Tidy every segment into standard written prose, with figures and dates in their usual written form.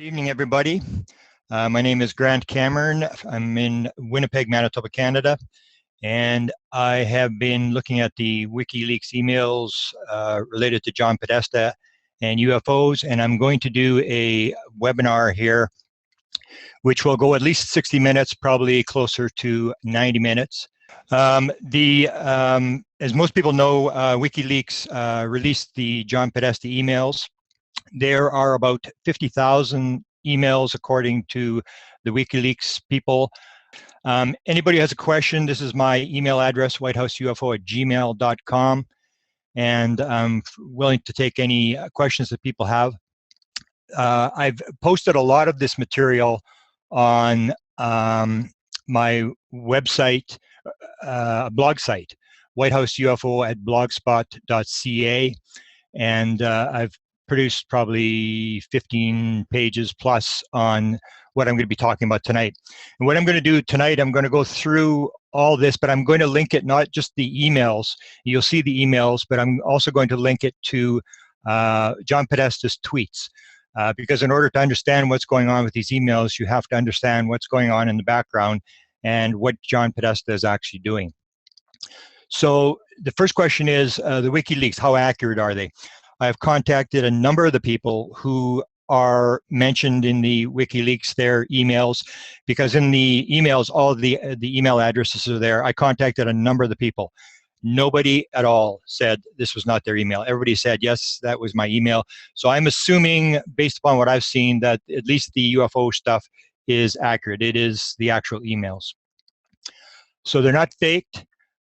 Good evening, everybody. My name is Grant Cameron. I'm in Winnipeg, Manitoba, Canada, and I have been looking at the WikiLeaks emails related to John Podesta and UFOs, and I'm going to do a webinar here, which will go at least 60 minutes, probably closer to 90 minutes. As most people know, WikiLeaks released the John Podesta emails. There are about 50,000 emails according to the WikiLeaks people. Anybody who has a question, this is my email address, whitehouseuFO@gmail.com, and I'm willing to take any questions that people have. I've posted a lot of this material on my website, blog site, whitehouseuFO@blogspot.ca, and I've produced probably 15 pages plus on what I'm going to be talking about tonight. And what I'm going to do tonight, I'm going to go through all this, but I'm going to link it, not just the emails. You'll see the emails, but I'm also going to link it to John Podesta's tweets. Because in order to understand what's going on with these emails, you have to understand what's going on in the background and what John Podesta is actually doing. So the first question is, the WikiLeaks, how accurate are they? I've contacted a number of the people who are mentioned in the WikiLeaks, their emails, because in the emails, all of the email addresses are there. I contacted a number of the people. Nobody at all said this was not their email. Everybody said, yes, that was my email. So I'm assuming, based upon what I've seen, that at least the UFO stuff is accurate. It is the actual emails. So they're not faked,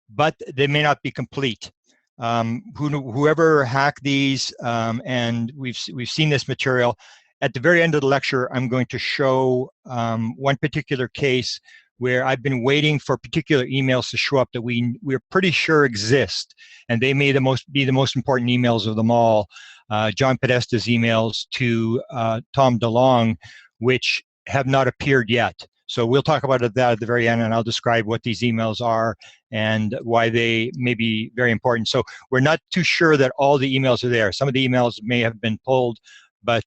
but they may not be complete. Whoever hacked these, and we've seen this material. At the very end of the lecture, I'm going to show one particular case where I've been waiting for particular emails to show up that we're pretty sure exist, and they may be the most important emails of them all. John Podesta's emails to Tom DeLonge, which have not appeared yet. So we'll talk about that at the very end, and I'll describe what these emails are and why they may be very important. So we're not too sure that all the emails are there. Some of the emails may have been pulled, but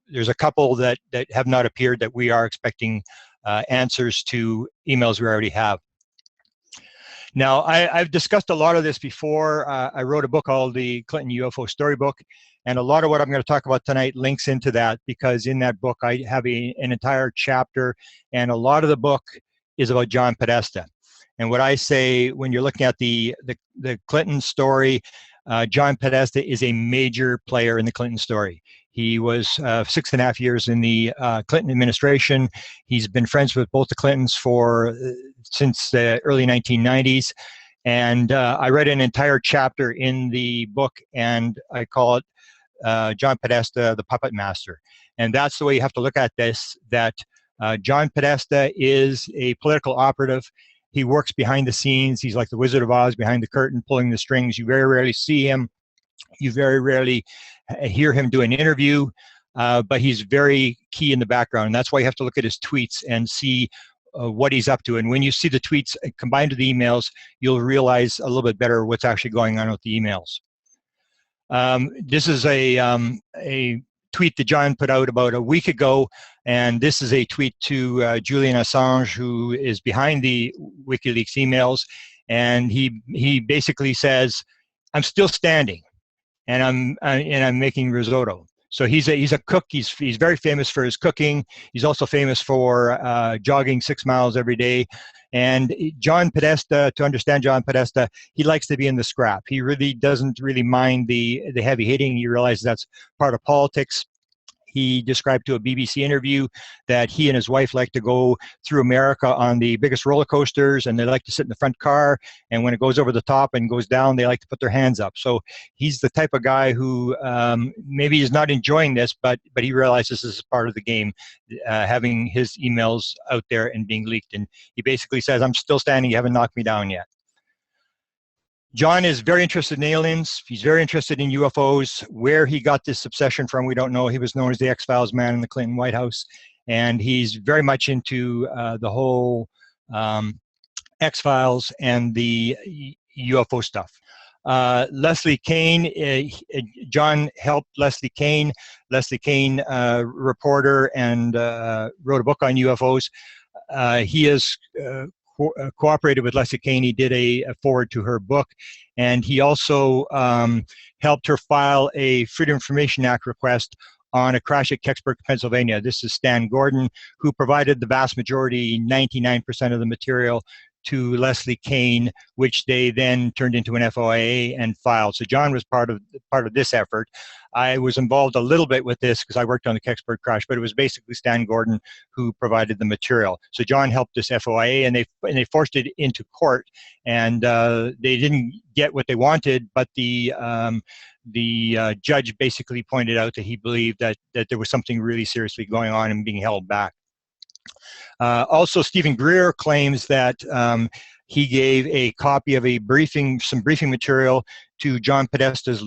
there's a couple that have not appeared that we are expecting answers to emails we already have. Now, I've discussed a lot of this before. I wrote a book called the Clinton UFO Storybook, and a lot of what I'm going to talk about tonight links into that, because in that book I have an entire chapter, and a lot of the book is about John Podesta. And what I say, when you're looking at the Clinton story, John Podesta is a major player in the Clinton story. He was 6.5 years in the Clinton administration. He's been friends with both the Clintons since the early 1990s. And I read an entire chapter in the book, and I call it John Podesta, the Puppet Master. And that's the way you have to look at this, that John Podesta is a political operative. He works behind the scenes. He's like the Wizard of Oz, behind the curtain, pulling the strings. You very rarely see him. You very rarely hear him do an interview, but he's very key in the background. And that's why you have to look at his tweets and see what he's up to. And when you see the tweets combined with the emails, you'll realize a little bit better what's actually going on with the emails. This is a tweet that John put out about a week ago, and this is a tweet to Julian Assange, who is behind the WikiLeaks emails, and he basically says, "I'm still standing, and I'm making risotto." So he's a cook. He's very famous for his cooking. He's also famous for jogging 6 miles every day. And John Podesta, to understand John Podesta, he likes to be in the scrap. He really doesn't really mind the heavy hitting. He realizes that's part of politics. He described to a BBC interview that he and his wife like to go through America on the biggest roller coasters, and they like to sit in the front car, and when it goes over the top and goes down, they like to put their hands up. So he's the type of guy who maybe is not enjoying this, but he realizes this is part of the game, having his emails out there and being leaked. And he basically says, "I'm still standing, you haven't knocked me down yet." John is very interested in aliens. He's very interested in UFOs. Where he got this obsession from, we don't know. He was known as the X-Files man in the Clinton White House. And he's very much into the whole X-Files and the UFO stuff. Leslie Kane, John helped Leslie Kane. Leslie Kane, reporter, and wrote a book on UFOs. He has cooperated with Leslie Kane. He did a forward to her book, and he also helped her file a Freedom of Information Act request on a crash at Kecksburg, Pennsylvania. This is Stan Gordon, who provided the vast majority, 99% of the material, to Leslie Kane, which they then turned into an FOIA and filed. So John was part of this effort. I was involved a little bit with this because I worked on the Kecksburg crash, but it was basically Stan Gordon who provided the material. So John helped this FOIA, and they forced it into court, and they didn't get what they wanted, but the judge basically pointed out that he believed that there was something really seriously going on and being held back. Also, Stephen Greer claims that he gave a copy of some briefing material to John Podesta's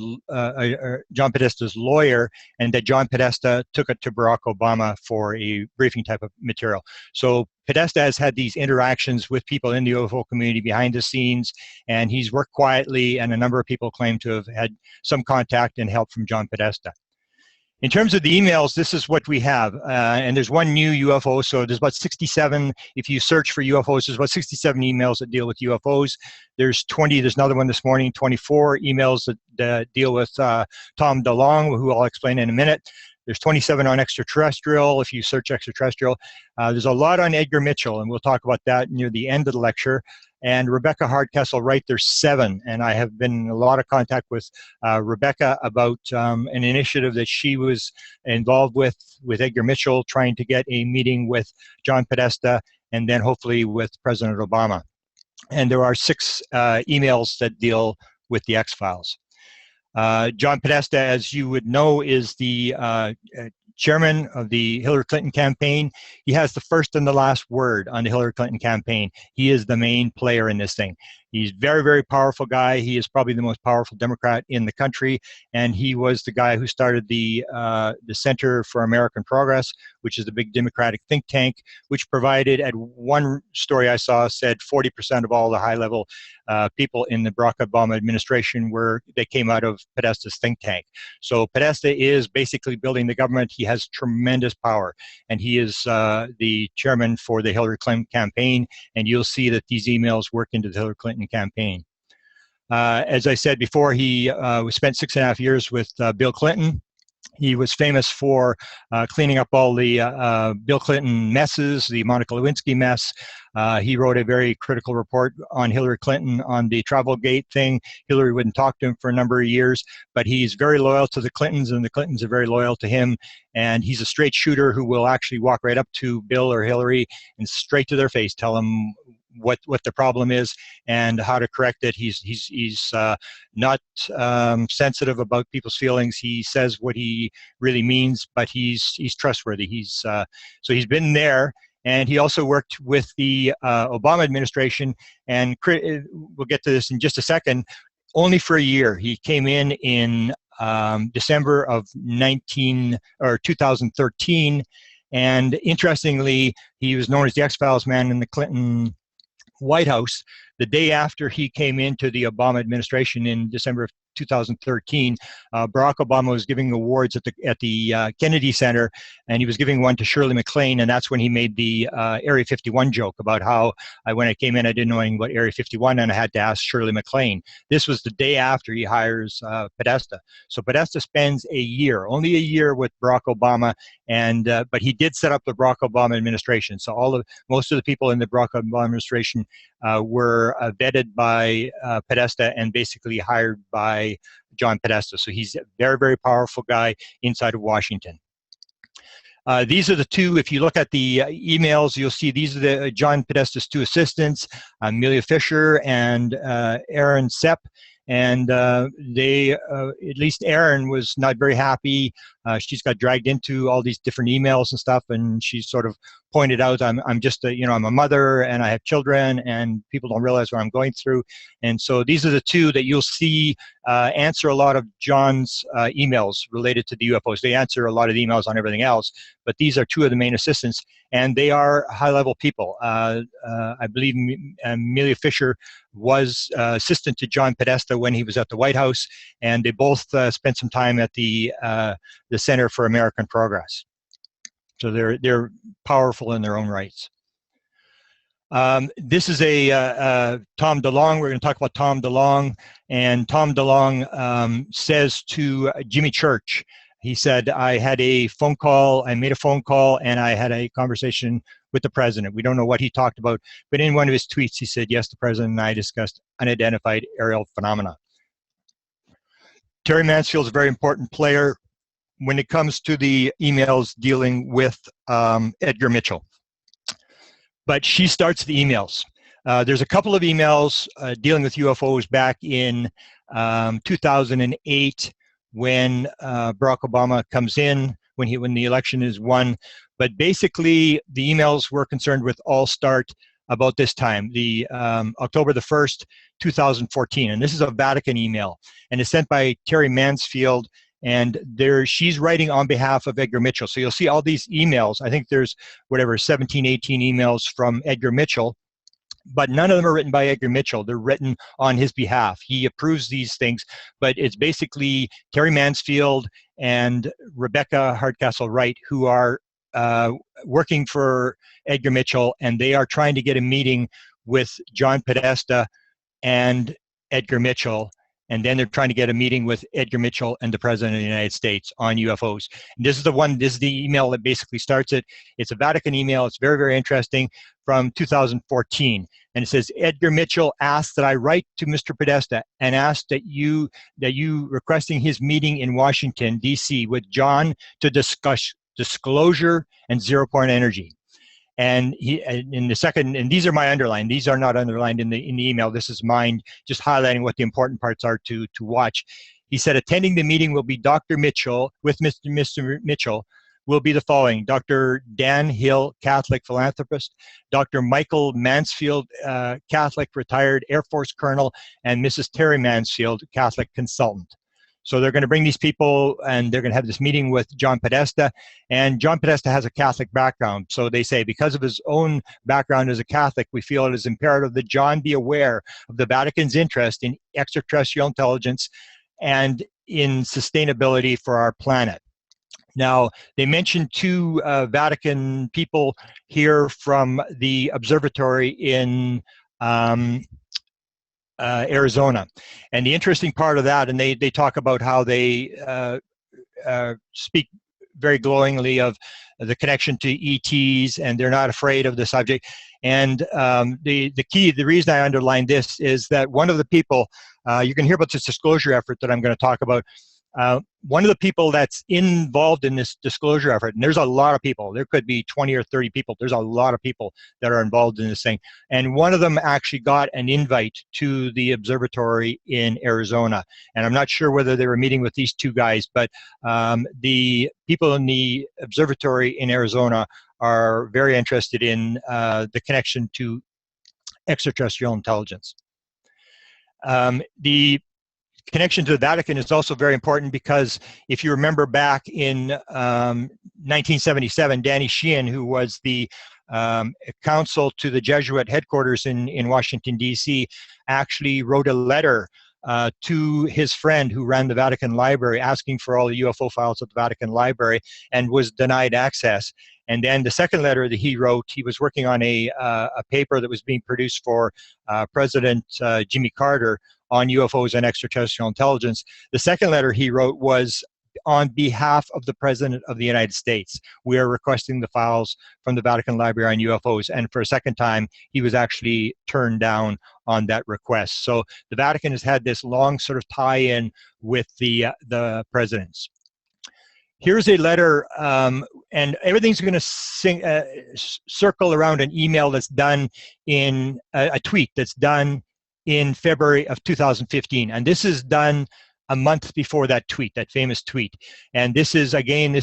lawyer, and that John Podesta took it to Barack Obama for a briefing type of material. So Podesta has had these interactions with people in the UFO community behind the scenes, and he's worked quietly, and a number of people claim to have had some contact and help from John Podesta. In terms of the emails, this is what we have, and there's one new UFO, so there's about 67, if you search for UFOs, there's about 67 emails that deal with UFOs. There's another one this morning, 24 emails that deal with Tom DeLong, who I'll explain in a minute. There's 27 on extraterrestrial, if you search extraterrestrial. There's a lot on Edgar Mitchell, and we'll talk about that near the end of the lecture. And Rebecca Hardcastle-Wright, there's 7. And I have been in a lot of contact with Rebecca about an initiative that she was involved with Edgar Mitchell, trying to get a meeting with John Podesta and then hopefully with President Obama. And there are 6 emails that deal with the X-Files. John Podesta, as you would know, is the chairman of the Hillary Clinton campaign. He has the first and the last word on the Hillary Clinton campaign. He is the main player in this thing. He's a very, very powerful guy. He is probably the most powerful Democrat in the country, and he was the guy who started the Center for American Progress, which is the big Democratic think tank, which provided, at one story I saw, said 40% of all the high-level people in the Barack Obama administration they came out of Podesta's think tank. So Podesta is basically building the government. He has tremendous power, and he is the chairman for the Hillary Clinton campaign, and you'll see that these emails work into the Hillary Clinton campaign. As I said before, he spent 6.5 years with Bill Clinton. He was famous for cleaning up all the Bill Clinton messes, the Monica Lewinsky mess. He wrote a very critical report on Hillary Clinton on the Travelgate thing. Hillary wouldn't talk to him for a number of years, but he's very loyal to the Clintons, and the Clintons are very loyal to him. And he's a straight shooter who will actually walk right up to Bill or Hillary and straight to their face tell them what the problem is and how to correct it. He's not sensitive about people's feelings. He says what he really means, but he's trustworthy. So he's been there, and he also worked with the Obama administration, and we'll get to this in just a second, only for a year. He came in December of 2013, and interestingly, he was known as the X-Files man in the Clinton White House. The day after he came into the Obama administration in December of 2013, Barack Obama was giving awards at the Kennedy Center, and he was giving one to Shirley MacLaine, and that's when he made the Area 51 joke about how when I came in, I didn't know anything about Area 51, and I had to ask Shirley MacLaine. This was the day after he hires Podesta. So Podesta spends only a year with Barack Obama, and but he did set up the Barack Obama administration. So most of the people in the Barack Obama administration were vetted by Podesta and basically hired by John Podesta. So he's a very, very powerful guy inside of Washington. These are the 2, if you look at the emails, you'll see these are John Podesta's 2 assistants, Amelia Fisher and Aaron Sepp. And at least Aaron was not very happy She's got dragged into all these different emails and stuff, and she sort of pointed out, I'm just a, I'm a mother and I have children, and people don't realize what I'm going through. And so these are the two that you'll see answer a lot of John's emails related to the UFOs. They answer a lot of emails on everything else, but these are two of the main assistants, and they are high-level people. I believe Amelia Fisher was assistant to John Podesta when he was at the White House, and they both spent some time at the Center for American Progress. So they're powerful in their own rights. This is a Tom DeLonge. We're going to talk about Tom DeLonge. And Tom DeLonge says to Jimmy Church, he said, I made a phone call, and I had a conversation with the president. We don't know what he talked about, but in one of his tweets, he said, yes, the president and I discussed unidentified aerial phenomena. Terry Mansfield's a very important player when it comes to the emails dealing with Edgar Mitchell. But she starts the emails. There's a couple of emails dealing with UFOs back in 2008 when Barack Obama comes in, when the election is won. But basically, the emails were concerned with all start about this time, the October the 1st, 2014. And this is a Vatican email, and it's sent by Terry Mansfield. And she's writing on behalf of Edgar Mitchell. So you'll see all these emails. I think there's 17, 18 emails from Edgar Mitchell, but none of them are written by Edgar Mitchell. They're written on his behalf. He approves these things, but it's basically Terry Mansfield and Rebecca Hardcastle-Wright who are working for Edgar Mitchell, and they are trying to get a meeting with John Podesta and Edgar Mitchell. And then they're trying to get a meeting with Edgar Mitchell and the President of the United States on UFOs. And this is the email that basically starts it. It's a Vatican email. It's very, very interesting, from 2014. And it says, Edgar Mitchell asked that I write to Mr. Podesta and asked that you requesting his meeting in Washington, D.C. with John to discuss disclosure and zero-point energy. And in the second, and these are my underlined, these are not underlined in the email. This is mine, just highlighting what the important parts are to watch. He said, attending the meeting will be Dr. Mitchell, with Mr. Mitchell, will be the following: Dr. Dan Hill, Catholic philanthropist; Dr. Michael Mansfield, Catholic retired Air Force colonel; and Mrs. Terry Mansfield, Catholic consultant. So they're going to bring these people, and they're going to have this meeting with John Podesta. And John Podesta has a Catholic background. So they say, because of his own background as a Catholic, we feel it is imperative that John be aware of the Vatican's interest in extraterrestrial intelligence and in sustainability for our planet. Now, they mentioned two Vatican people here from the observatory in Arizona. And the interesting part of that, and they talk about how they speak very glowingly of the connection to ETs, and they're not afraid of the subject. And the reason I underlined this is that one of the people, you can hear about this disclosure effort that I'm going to talk about. One of the people that's involved in this disclosure effort, and there's a lot of people, there could be 20 or 30 people, there's a lot of people that are involved in this thing. And one of them actually got an invite to the observatory in Arizona. And I'm not sure whether they were meeting with these two guys, but the people in the observatory in Arizona are very interested in the connection to extraterrestrial intelligence. The connection to the Vatican is also very important because if you remember back in 1977, Danny Sheehan, who was the counsel to the Jesuit headquarters in Washington, D.C., actually wrote a letter to his friend who ran the Vatican Library asking for all the UFO files at the Vatican Library, and was denied access. And then the second letter that he wrote, he was working on a paper that was being produced for President Jimmy Carter on UFOs and extraterrestrial intelligence. The second letter he wrote was on behalf of the President of the United States. We are requesting the files from the Vatican Library on UFOs. And for a second time, he was actually turned down on that request. So the Vatican has had this long sort of tie-in with the presidents. Here's a letter, and everything's going to circle around an email that's done in a tweet that's done in February of 2015. And this is done a month before that tweet, that famous tweet. And this is, again,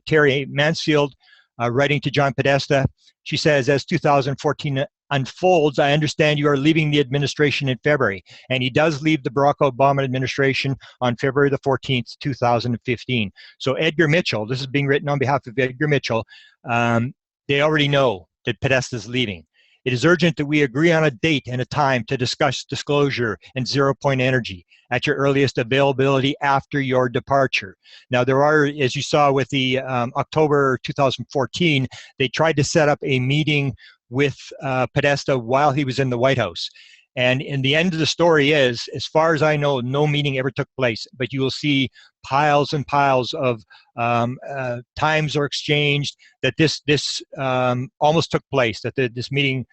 Terry Mansfield writing to John Podesta. She says, as 2014 unfolds, I understand you are leaving the administration in February. And he does leave the Barack Obama administration on February the 14th, 2015. So Edgar Mitchell, this is being written on behalf of Edgar Mitchell, they already know that Podesta's leaving. It is urgent that we agree on a date and a time to discuss disclosure and zero-point energy at your earliest availability after your departure. Now, there are, as you saw with the October 2014, they tried to set up a meeting with Podesta while he was in the White House. And in the end of the story is, as far as I know, no meeting ever took place, but you will see piles and piles of times are exchanged that this almost took place, that this meeting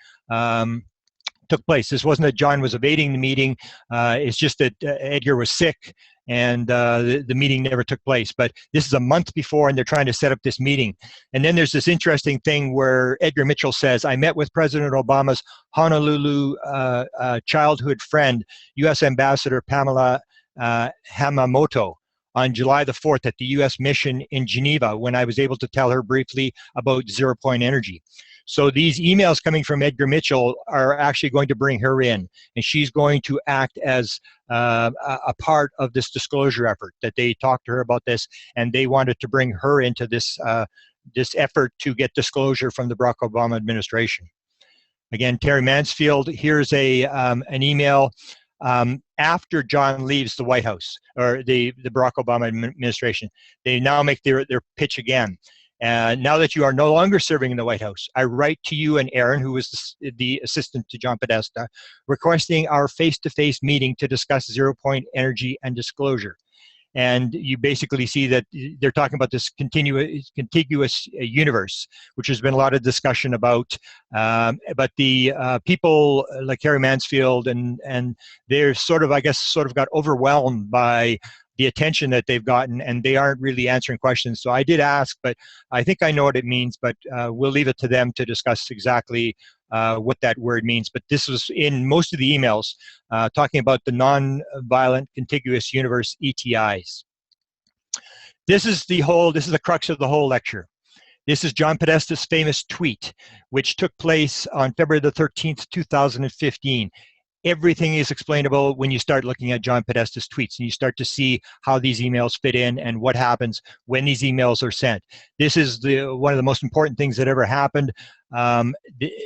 took place. This wasn't that John was evading the meeting. It's just that Edgar was sick and the meeting never took place. But this is a month before, and they're trying to set up this meeting. And then there's this interesting thing where Edgar Mitchell says, I met with President Obama's Honolulu childhood friend, U.S. Ambassador Pamela Hamamoto, on July the 4th at the U.S. mission in Geneva, when I was able to tell her briefly about zero-point energy. So these emails coming from Edgar Mitchell are actually going to bring her in, and she's going to act as a part of this disclosure effort, that they talked to her about this, and they wanted to bring her into this, this effort to get disclosure from the Barack Obama administration. Again, Terry Mansfield, here's an email after John leaves the White House, or the Barack Obama administration. They now make their pitch again. Now that you are no longer serving in the White House, I write to you and Aaron, who was the assistant to John Podesta, requesting our face-to-face meeting to discuss zero-point energy and disclosure. And you basically see that they're talking about this contiguous universe, which has been a lot of discussion about. But the people like Harry Mansfield and they're sort of, I guess, got overwhelmed by the attention that they've gotten, and they aren't really answering questions. So I did ask, but I think I know what it means, but we'll leave it to them to discuss exactly what that word means. But this was in most of the emails talking about the non-violent contiguous universe, ETIs. This is the crux of the whole lecture. This is John Podesta's famous tweet, which took place on February the 13th, 2015. Everything is explainable when you start looking at John Podesta's tweets, and you start to see how these emails fit in and what happens when these emails are sent. This is one of the most important things that ever happened, and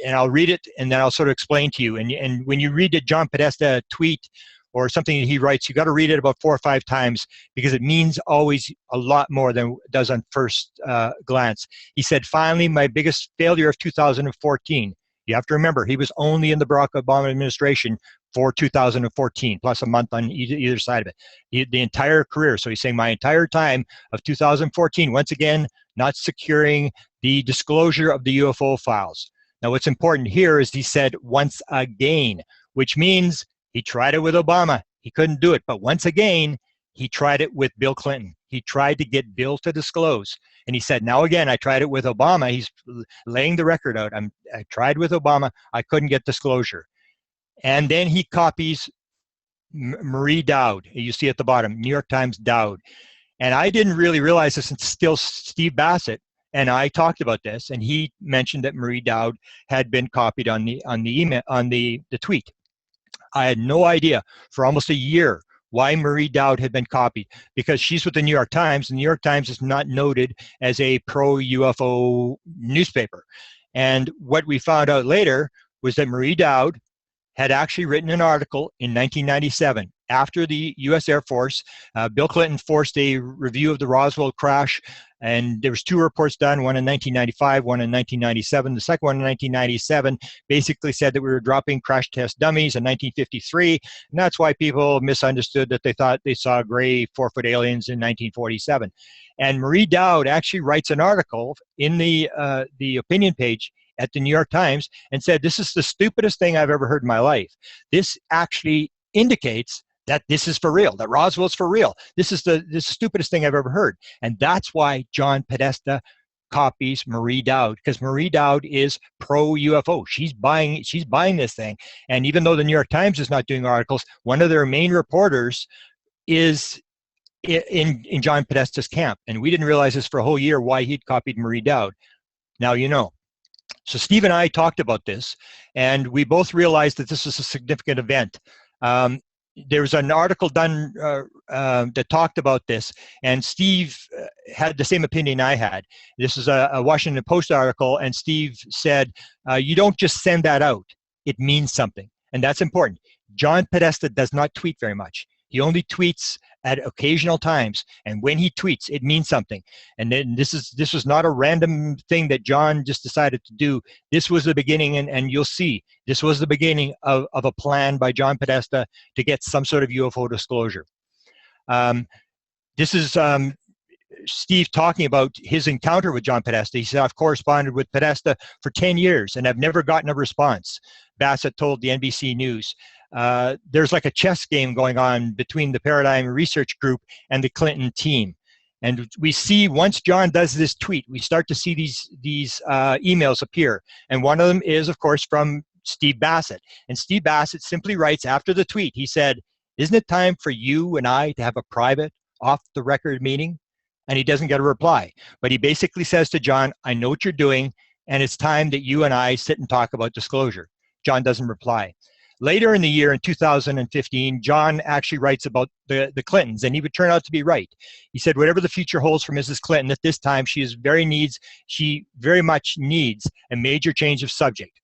I'll read it, and then I'll sort of explain to you. And when you read a John Podesta tweet or something that he writes, you got to read it about 4 or 5 times, because it means always a lot more than it does on first glance. He said, finally, my biggest failure of 2014. You have to remember, he was only in the Barack Obama administration for 2014, plus a month on either side of it, the entire career. So he's saying my entire time of 2014, once again, not securing the disclosure of the UFO files. Now, what's important here is he said once again, which means he tried it with Obama. He couldn't do it. But once again, he tried it with Bill Clinton. He tried to get Bill to disclose. And he said, now again, I tried it with Obama. He's laying the record out. I tried with Obama. I couldn't get disclosure. And then he copies Marie Dowd. You see at the bottom, New York Times Dowd. And I didn't really realize this until Steve Bassett and I talked about this, and he mentioned that Marie Dowd had been copied on the email, on the tweet. I had no idea for almost a year why Marie Dowd had been copied, because she's with the New York Times. The New York Times is not noted as a pro-UFO newspaper. And what we found out later was that Marie Dowd had actually written an article in 1997 after the U.S. Air Force. Bill Clinton forced a review of the Roswell crash, and there was 2 reports done, one in 1995, one in 1997. The second one in 1997 basically said that we were dropping crash test dummies in 1953, and that's why people misunderstood that they thought they saw gray 4-foot aliens in 1947. And Marie Dowd actually writes an article in the opinion page at the New York Times and said, this is the stupidest thing I've ever heard in my life. This actually indicates that this is for real, that Roswell's for real. This is the stupidest thing I've ever heard. And that's why John Podesta copies Marie Dowd, because Marie Dowd is pro-UFO. She's buying this thing. And even though the New York Times is not doing articles, one of their main reporters is in John Podesta's camp. And we didn't realize this for a whole year, why he'd copied Marie Dowd. Now you know. So Steve and I talked about this, and we both realized that this was a significant event. There was an article done that talked about this, and Steve had the same opinion I had. This is a Washington Post article, and Steve said, you don't just send that out. It means something, and that's important. John Podesta does not tweet very much. He only tweets at occasional times, and when he tweets, it means something. And then this was not a random thing that John just decided to do. This was the beginning, and you'll see, this was the beginning of a plan by John Podesta to get some sort of UFO disclosure. This is Steve talking about his encounter with John Podesta. He said, I've corresponded with Podesta for 10 years, and I've never gotten a response. Bassett told the NBC News. There's like a chess game going on between the Paradigm Research Group and the Clinton team. And we see, once John does this tweet, we start to see these emails appear. And one of them is, of course, from Steve Bassett. And Steve Bassett simply writes after the tweet, he said, isn't it time for you and I to have a private, off-the-record meeting? And he doesn't get a reply. But he basically says to John, I know what you're doing, and it's time that you and I sit and talk about disclosure. John doesn't reply. Later in the year, in 2015, John actually writes about the Clintons, and he would turn out to be right. He said, whatever the future holds for Mrs. Clinton, at this time, she very much needs a major change of subject.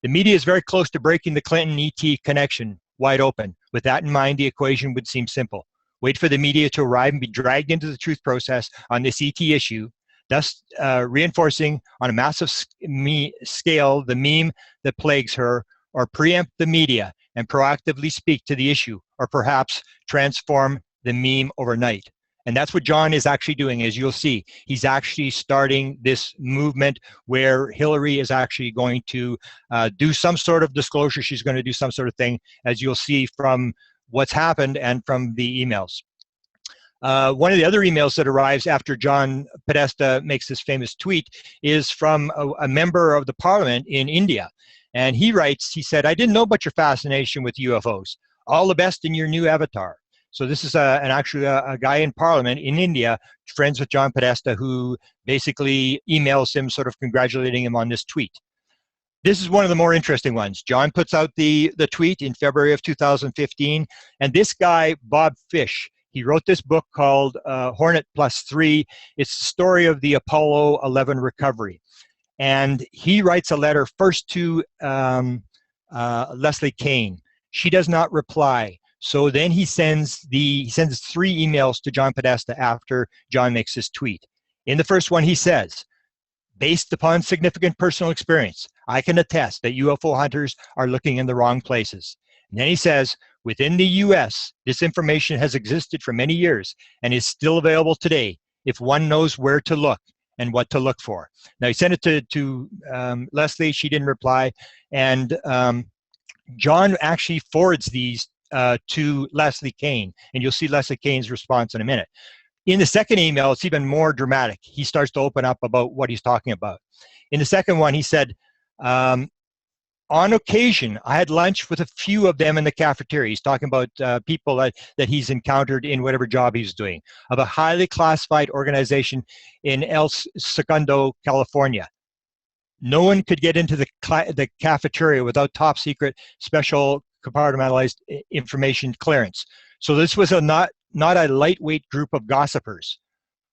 The media is very close to breaking the Clinton-ET connection wide open. With that in mind, the equation would seem simple. Wait for the media to arrive and be dragged into the truth process on this ET issue, thus reinforcing on a massive scale the meme that plagues her, or preempt the media and proactively speak to the issue, or perhaps transform the meme overnight. And that's what John is actually doing, as you'll see. He's actually starting this movement where Hillary is actually going to do some sort of disclosure. She's going to do some sort of thing, as you'll see from what's happened and from the emails. One of the other emails that arrives after John Podesta makes this famous tweet is from a member of the parliament in India. And he writes, he said, I didn't know about your fascination with UFOs. All the best in your new avatar. So this is actually a guy in parliament in India, friends with John Podesta, who basically emails him sort of congratulating him on this tweet. This is one of the more interesting ones. John puts out the tweet in February of 2015. And this guy, Bob Fish, he wrote this book called Hornet Plus 3. It's the story of the Apollo 11 recovery. And he writes a letter first to Leslie Kane. She does not reply. So then he sends 3 emails to John Podesta after John makes this tweet. In the first one, he says, based upon significant personal experience, I can attest that UFO hunters are looking in the wrong places. And then he says, within the US, this information has existed for many years and is still available today if one knows where to look and what to look for. Now, he sent it to Leslie. She didn't reply. And John actually forwards these to Leslie Kane. And you'll see Leslie Kane's response in a minute. In the second email, it's even more dramatic. He starts to open up about what he's talking about. In the second one, he said, on occasion, I had lunch with a few of them in the cafeteria. He's talking about people that he's encountered in whatever job he's doing, of a highly classified organization in El Segundo, California. No one could get into the cafeteria without top secret special compartmentalized information clearance. So this was not a lightweight group of gossipers.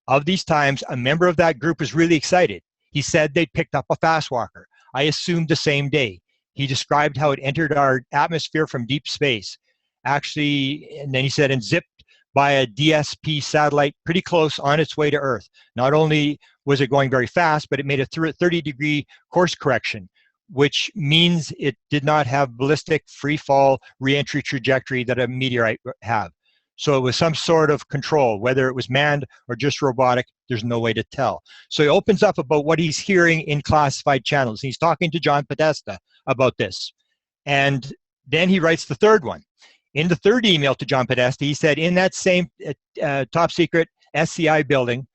Of these times, a member of that group was really excited. He said they'd picked up a fast walker. I assumed the same day. He described how it entered our atmosphere from deep space. Actually, and then he said, and zipped by a DSP satellite pretty close on its way to Earth. Not only was it going very fast, but it made a 30-degree course correction, which means it did not have ballistic free fall re-entry trajectory that a meteorite have. So it was some sort of control, whether it was manned or just robotic, there's no way to tell. So he opens up about what he's hearing in classified channels. He's talking to John Podesta about this. And then he writes the third one. In the third email to John Podesta, he said, in that same top secret SCI building,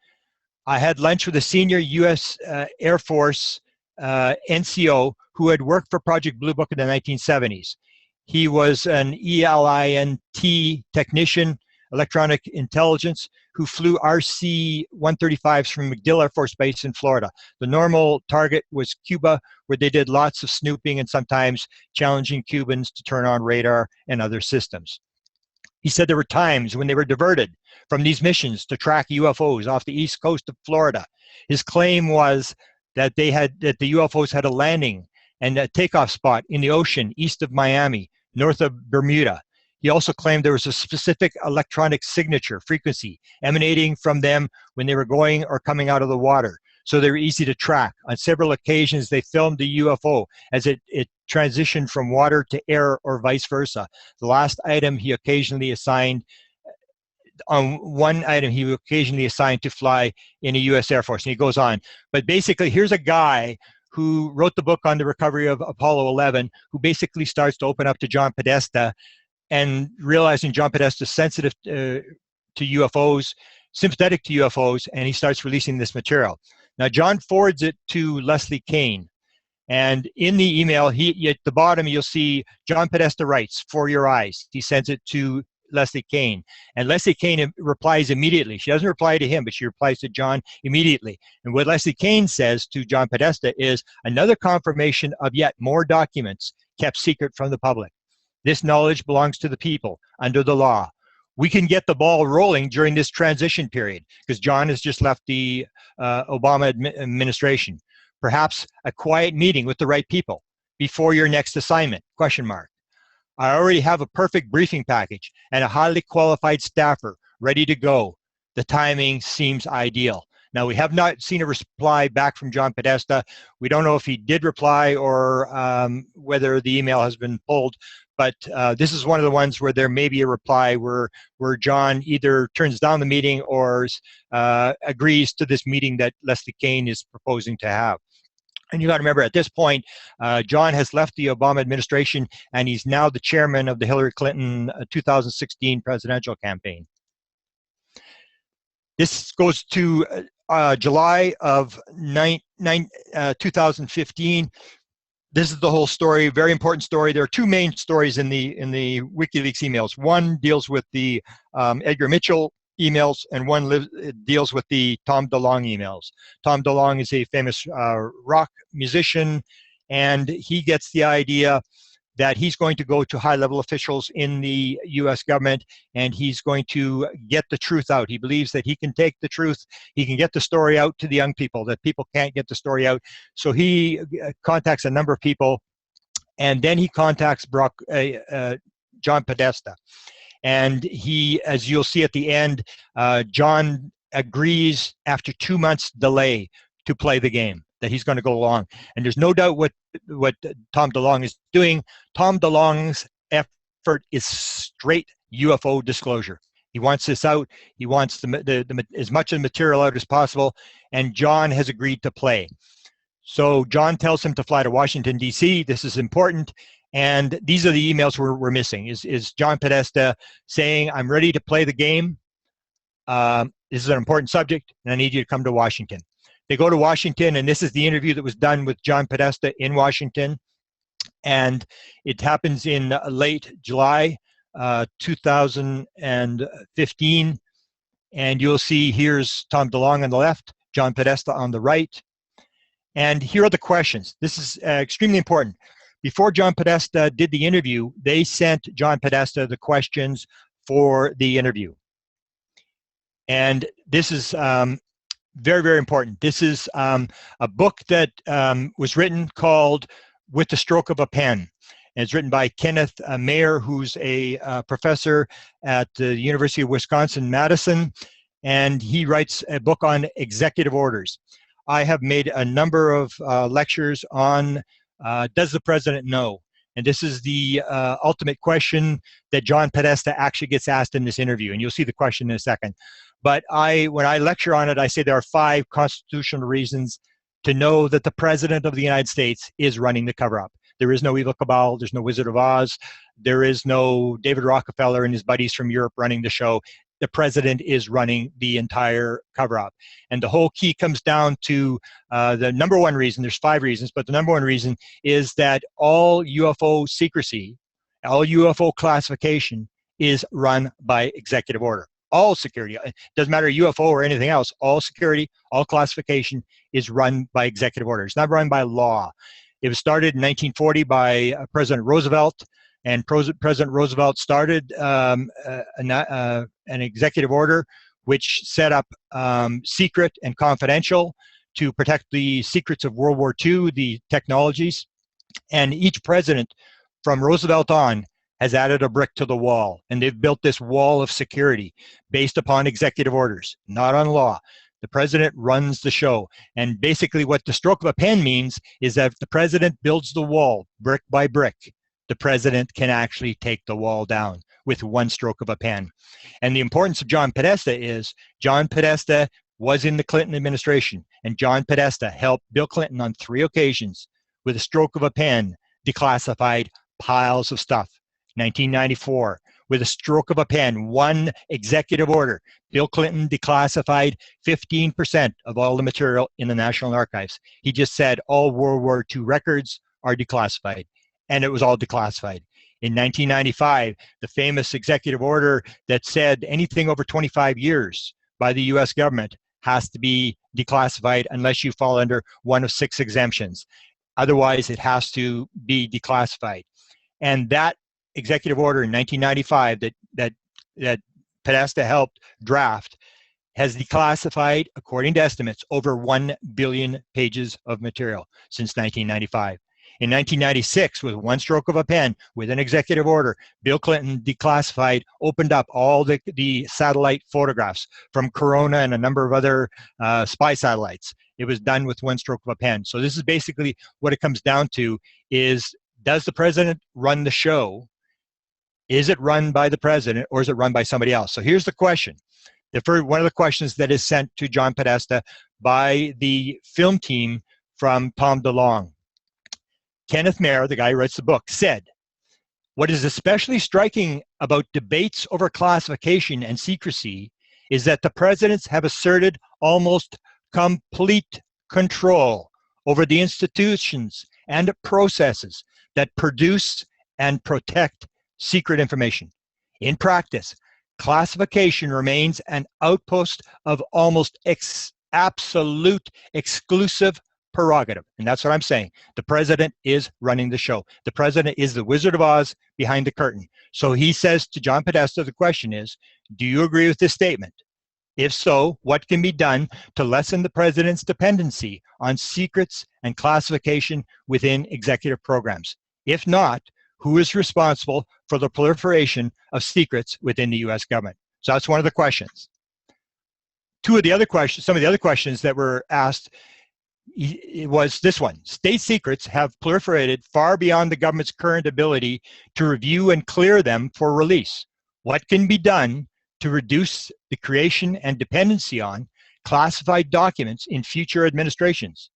I had lunch with a senior U.S. Air Force NCO who had worked for Project Blue Book in the 1970s. He was an ELINT technician electronic intelligence who flew RC-135s from MacDill Air Force Base in Florida. The normal target was Cuba, where they did lots of snooping and sometimes challenging Cubans to turn on radar and other systems. He said there were times when they were diverted from these missions to track UFOs off the east coast of Florida. His claim was that the UFOs had a landing and a takeoff spot in the ocean east of Miami, north of Bermuda. He also claimed there was a specific electronic signature frequency emanating from them when they were going or coming out of the water, so they were easy to track. On several occasions, they filmed the UFO as it transitioned from water to air or vice versa. The last item he occasionally assigned, on one item he occasionally assigned to fly in a U.S. Air Force, and he goes on. But basically, here's a guy who wrote the book on the recovery of Apollo 11, who basically starts to open up to John Podesta, and realizing John Podesta is sensitive to UFOs, sympathetic to UFOs, and he starts releasing this material. Now, John forwards it to Leslie Kane, and in the email, at the bottom, you'll see John Podesta writes, "For your eyes." He sends it to Leslie Kane, and Leslie Kane replies immediately. She doesn't reply to him, but she replies to John immediately. And what Leslie Kane says to John Podesta is another confirmation of yet more documents kept secret from the public. This knowledge belongs to the people under the law. We can get the ball rolling during this transition period, because John has just left the Obama administration. Perhaps a quiet meeting with the right people before your next assignment, question mark. I already have a perfect briefing package and a highly qualified staffer ready to go. The timing seems ideal. Now, we have not seen a reply back from John Podesta. We don't know if he did reply or whether the email has been pulled, but this is one of the ones where there may be a reply where John either turns down the meeting or agrees to this meeting that Leslie Kane is proposing to have. And you got to remember, at this point, John has left the Obama administration, and he's now the chairman of the Hillary Clinton 2016 presidential campaign. This goes to July of 2015. This is the whole story, very important story. There are two main stories in the WikiLeaks emails. One deals with the Edgar Mitchell emails, and one deals with the Tom DeLonge emails. Tom DeLonge is a famous rock musician, and he gets the idea that he's going to go to high-level officials in the U.S. government, and he's going to get the truth out. He believes that he can take the truth, he can get the story out to the young people, that people can't get the story out. So he contacts a number of people, and then he contacts John Podesta. And he, as you'll see at the end, John agrees after 2 months delay to play the game, that he's going to go along. And there's no doubt what Tom DeLonge is doing. Tom DeLonge's effort is straight UFO disclosure. He wants this out. He wants as much of the material out as possible. And John has agreed to play. So John tells him to fly to Washington, D.C. This is important. And these are the emails we're missing. Is John Podesta saying, I'm ready to play the game. This is an important subject, and I need you to come to Washington. They go to Washington, and this is the interview that was done with John Podesta in Washington. And it happens in late July 2015. And you'll see here's Tom DeLonge on the left, John Podesta on the right. And here are the questions. This is extremely important. Before John Podesta did the interview, they sent John Podesta the questions for the interview. And this is very, very important. This is a book that was written called With the Stroke of a Pen. And it's written by Kenneth Mayer, who's a professor at the University of Wisconsin-Madison. And he writes a book on executive orders. I have made a number of lectures on does the president know? And this is the ultimate question that John Podesta actually gets asked in this interview. And you'll see the question in a second. But when I lecture on it, I say there are 5 constitutional reasons to know that the president of the United States is running the cover-up. There is no evil cabal. There's no Wizard of Oz. There is no David Rockefeller and his buddies from Europe running the show. The president is running the entire cover-up. And the whole key comes down to the number one reason. There's 5 reasons, but the number one reason is that all UFO secrecy, all UFO classification is run by executive order. All security, it doesn't matter UFO or anything else, all security, all classification is run by executive order. It's not run by law. It was started in 1940 by President Roosevelt, and President Roosevelt started an executive order which set up secret and confidential to protect the secrets of World War II, the technologies. And each president from Roosevelt on has added a brick to the wall, and they've built this wall of security based upon executive orders, not on law. The president runs the show, and basically what the stroke of a pen means is that if the president builds the wall brick by brick, the president can actually take the wall down with one stroke of a pen. And the importance of John Podesta is John Podesta was in the Clinton administration, and John Podesta helped Bill Clinton on 3 occasions with a stroke of a pen declassified piles of stuff. 1994, with a stroke of a pen, one executive order, Bill Clinton declassified 15% of all the material in the National Archives. He just said all World War II records are declassified, and it was all declassified. In 1995, the famous executive order that said anything over 25 years by the US government has to be declassified unless you fall under one of 6 exemptions. Otherwise, it has to be declassified. And that executive order in 1995 that Podesta helped draft has declassified, according to estimates, over 1 billion pages of material since 1995. In 1996, with one stroke of a pen, with an executive order, Bill Clinton declassified, opened up all the satellite photographs from Corona and a number of other spy satellites. It was done with one stroke of a pen. So this is basically what it comes down to is, does the president run the show? Is it run by the president, or is it run by somebody else? So here's the question. One of the questions that is sent to John Podesta by the film team from Tom DeLonge. Kenneth Mayer, the guy who writes the book, said, "What is especially striking about debates over classification and secrecy is that the presidents have asserted almost complete control over the institutions and processes that produce and protect secret information. In practice, classification remains an outpost of almost absolute exclusive prerogative." And that's what I'm saying. The president is running the show. The president is the Wizard of Oz behind the curtain. So he says to John Podesta, the question is, do you agree with this statement? If so, what can be done to lessen the president's dependency on secrets and classification within executive programs? If not, who is responsible for the proliferation of secrets within the US government? So that's one of the questions. Some of the other questions that were asked, it was this one: state secrets have proliferated far beyond the government's current ability to review and clear them for release. What can be done to reduce the creation and dependency on classified documents in future administrations?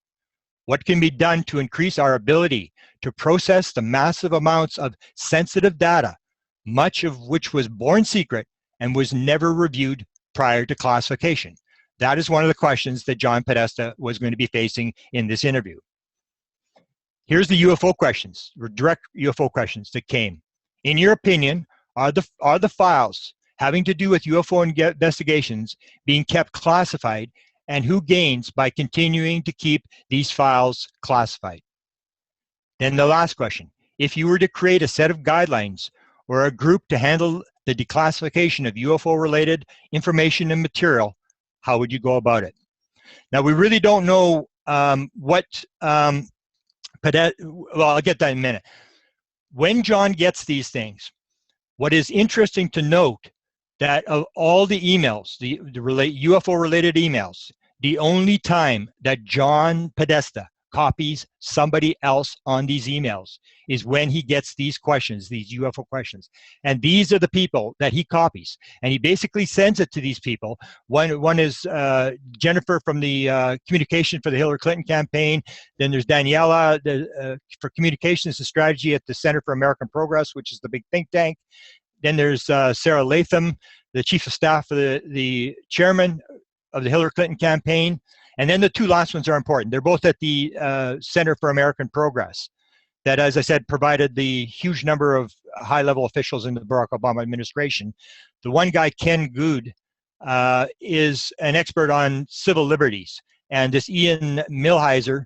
What can be done to increase our ability to process the massive amounts of sensitive data, much of which was born secret and was never reviewed prior to classification? That is one of the questions that John Podesta was going to be facing in this interview. Here's the UFO questions, direct UFO questions that came. In your opinion, are the files having to do with UFO investigations being kept classified, and who gains by continuing to keep these files classified? Then the last question: if you were to create a set of guidelines or a group to handle the declassification of UFO-related information and material, how would you go about it? Now, we really don't know well, I'll get that in a minute. When John gets these things, what is interesting to note that of all the emails, the UFO-related emails, the only time that John Podesta copies somebody else on these emails is when he gets these questions, these UFO questions. And these are the people that he copies. And he basically sends it to these people. One is Jennifer from the communication for the Hillary Clinton campaign. Then there's Daniela for communications and strategy at the Center for American Progress, which is the big think tank. Then there's Sarah Latham, the chief of staff for the chairman of the Hillary Clinton campaign. And then the 2 last ones are important. They're both at the Center for American Progress. that, as I said, provided the huge number of high-level officials in the Barack Obama administration. The one guy, Ken Good, is an expert on civil liberties. And this Ian Millhiser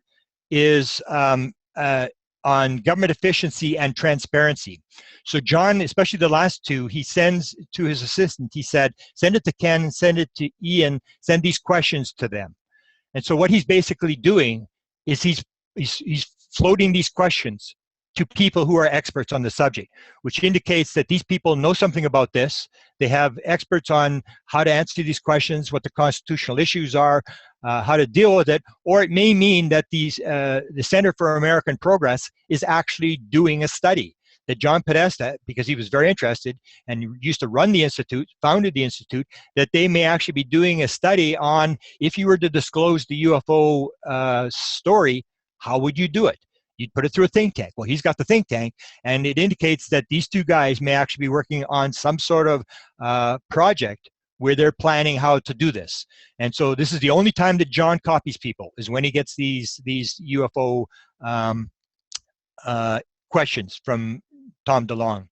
is on government efficiency and transparency. So John, especially the last two, he sends to his assistant, he said, send it to Ken, send it to Ian, send these questions to them. And so what he's basically doing is he's floating these questions to people who are experts on the subject, which indicates that these people know something about this. They have experts on how to answer these questions, what the constitutional issues are, how to deal with it, or it may mean that the Center for American Progress is actually doing a study. That John Podesta, because he was very interested and used to run the Institute, founded the Institute, that they may actually be doing a study on, if you were to disclose the UFO story, how would you do it? You'd put it through a think tank. Well, he's got the think tank, and it indicates that these two guys may actually be working on some sort of project where they're planning how to do this. And so this is the only time that John copies people, is when he gets these UFO questions from Tom DeLonge.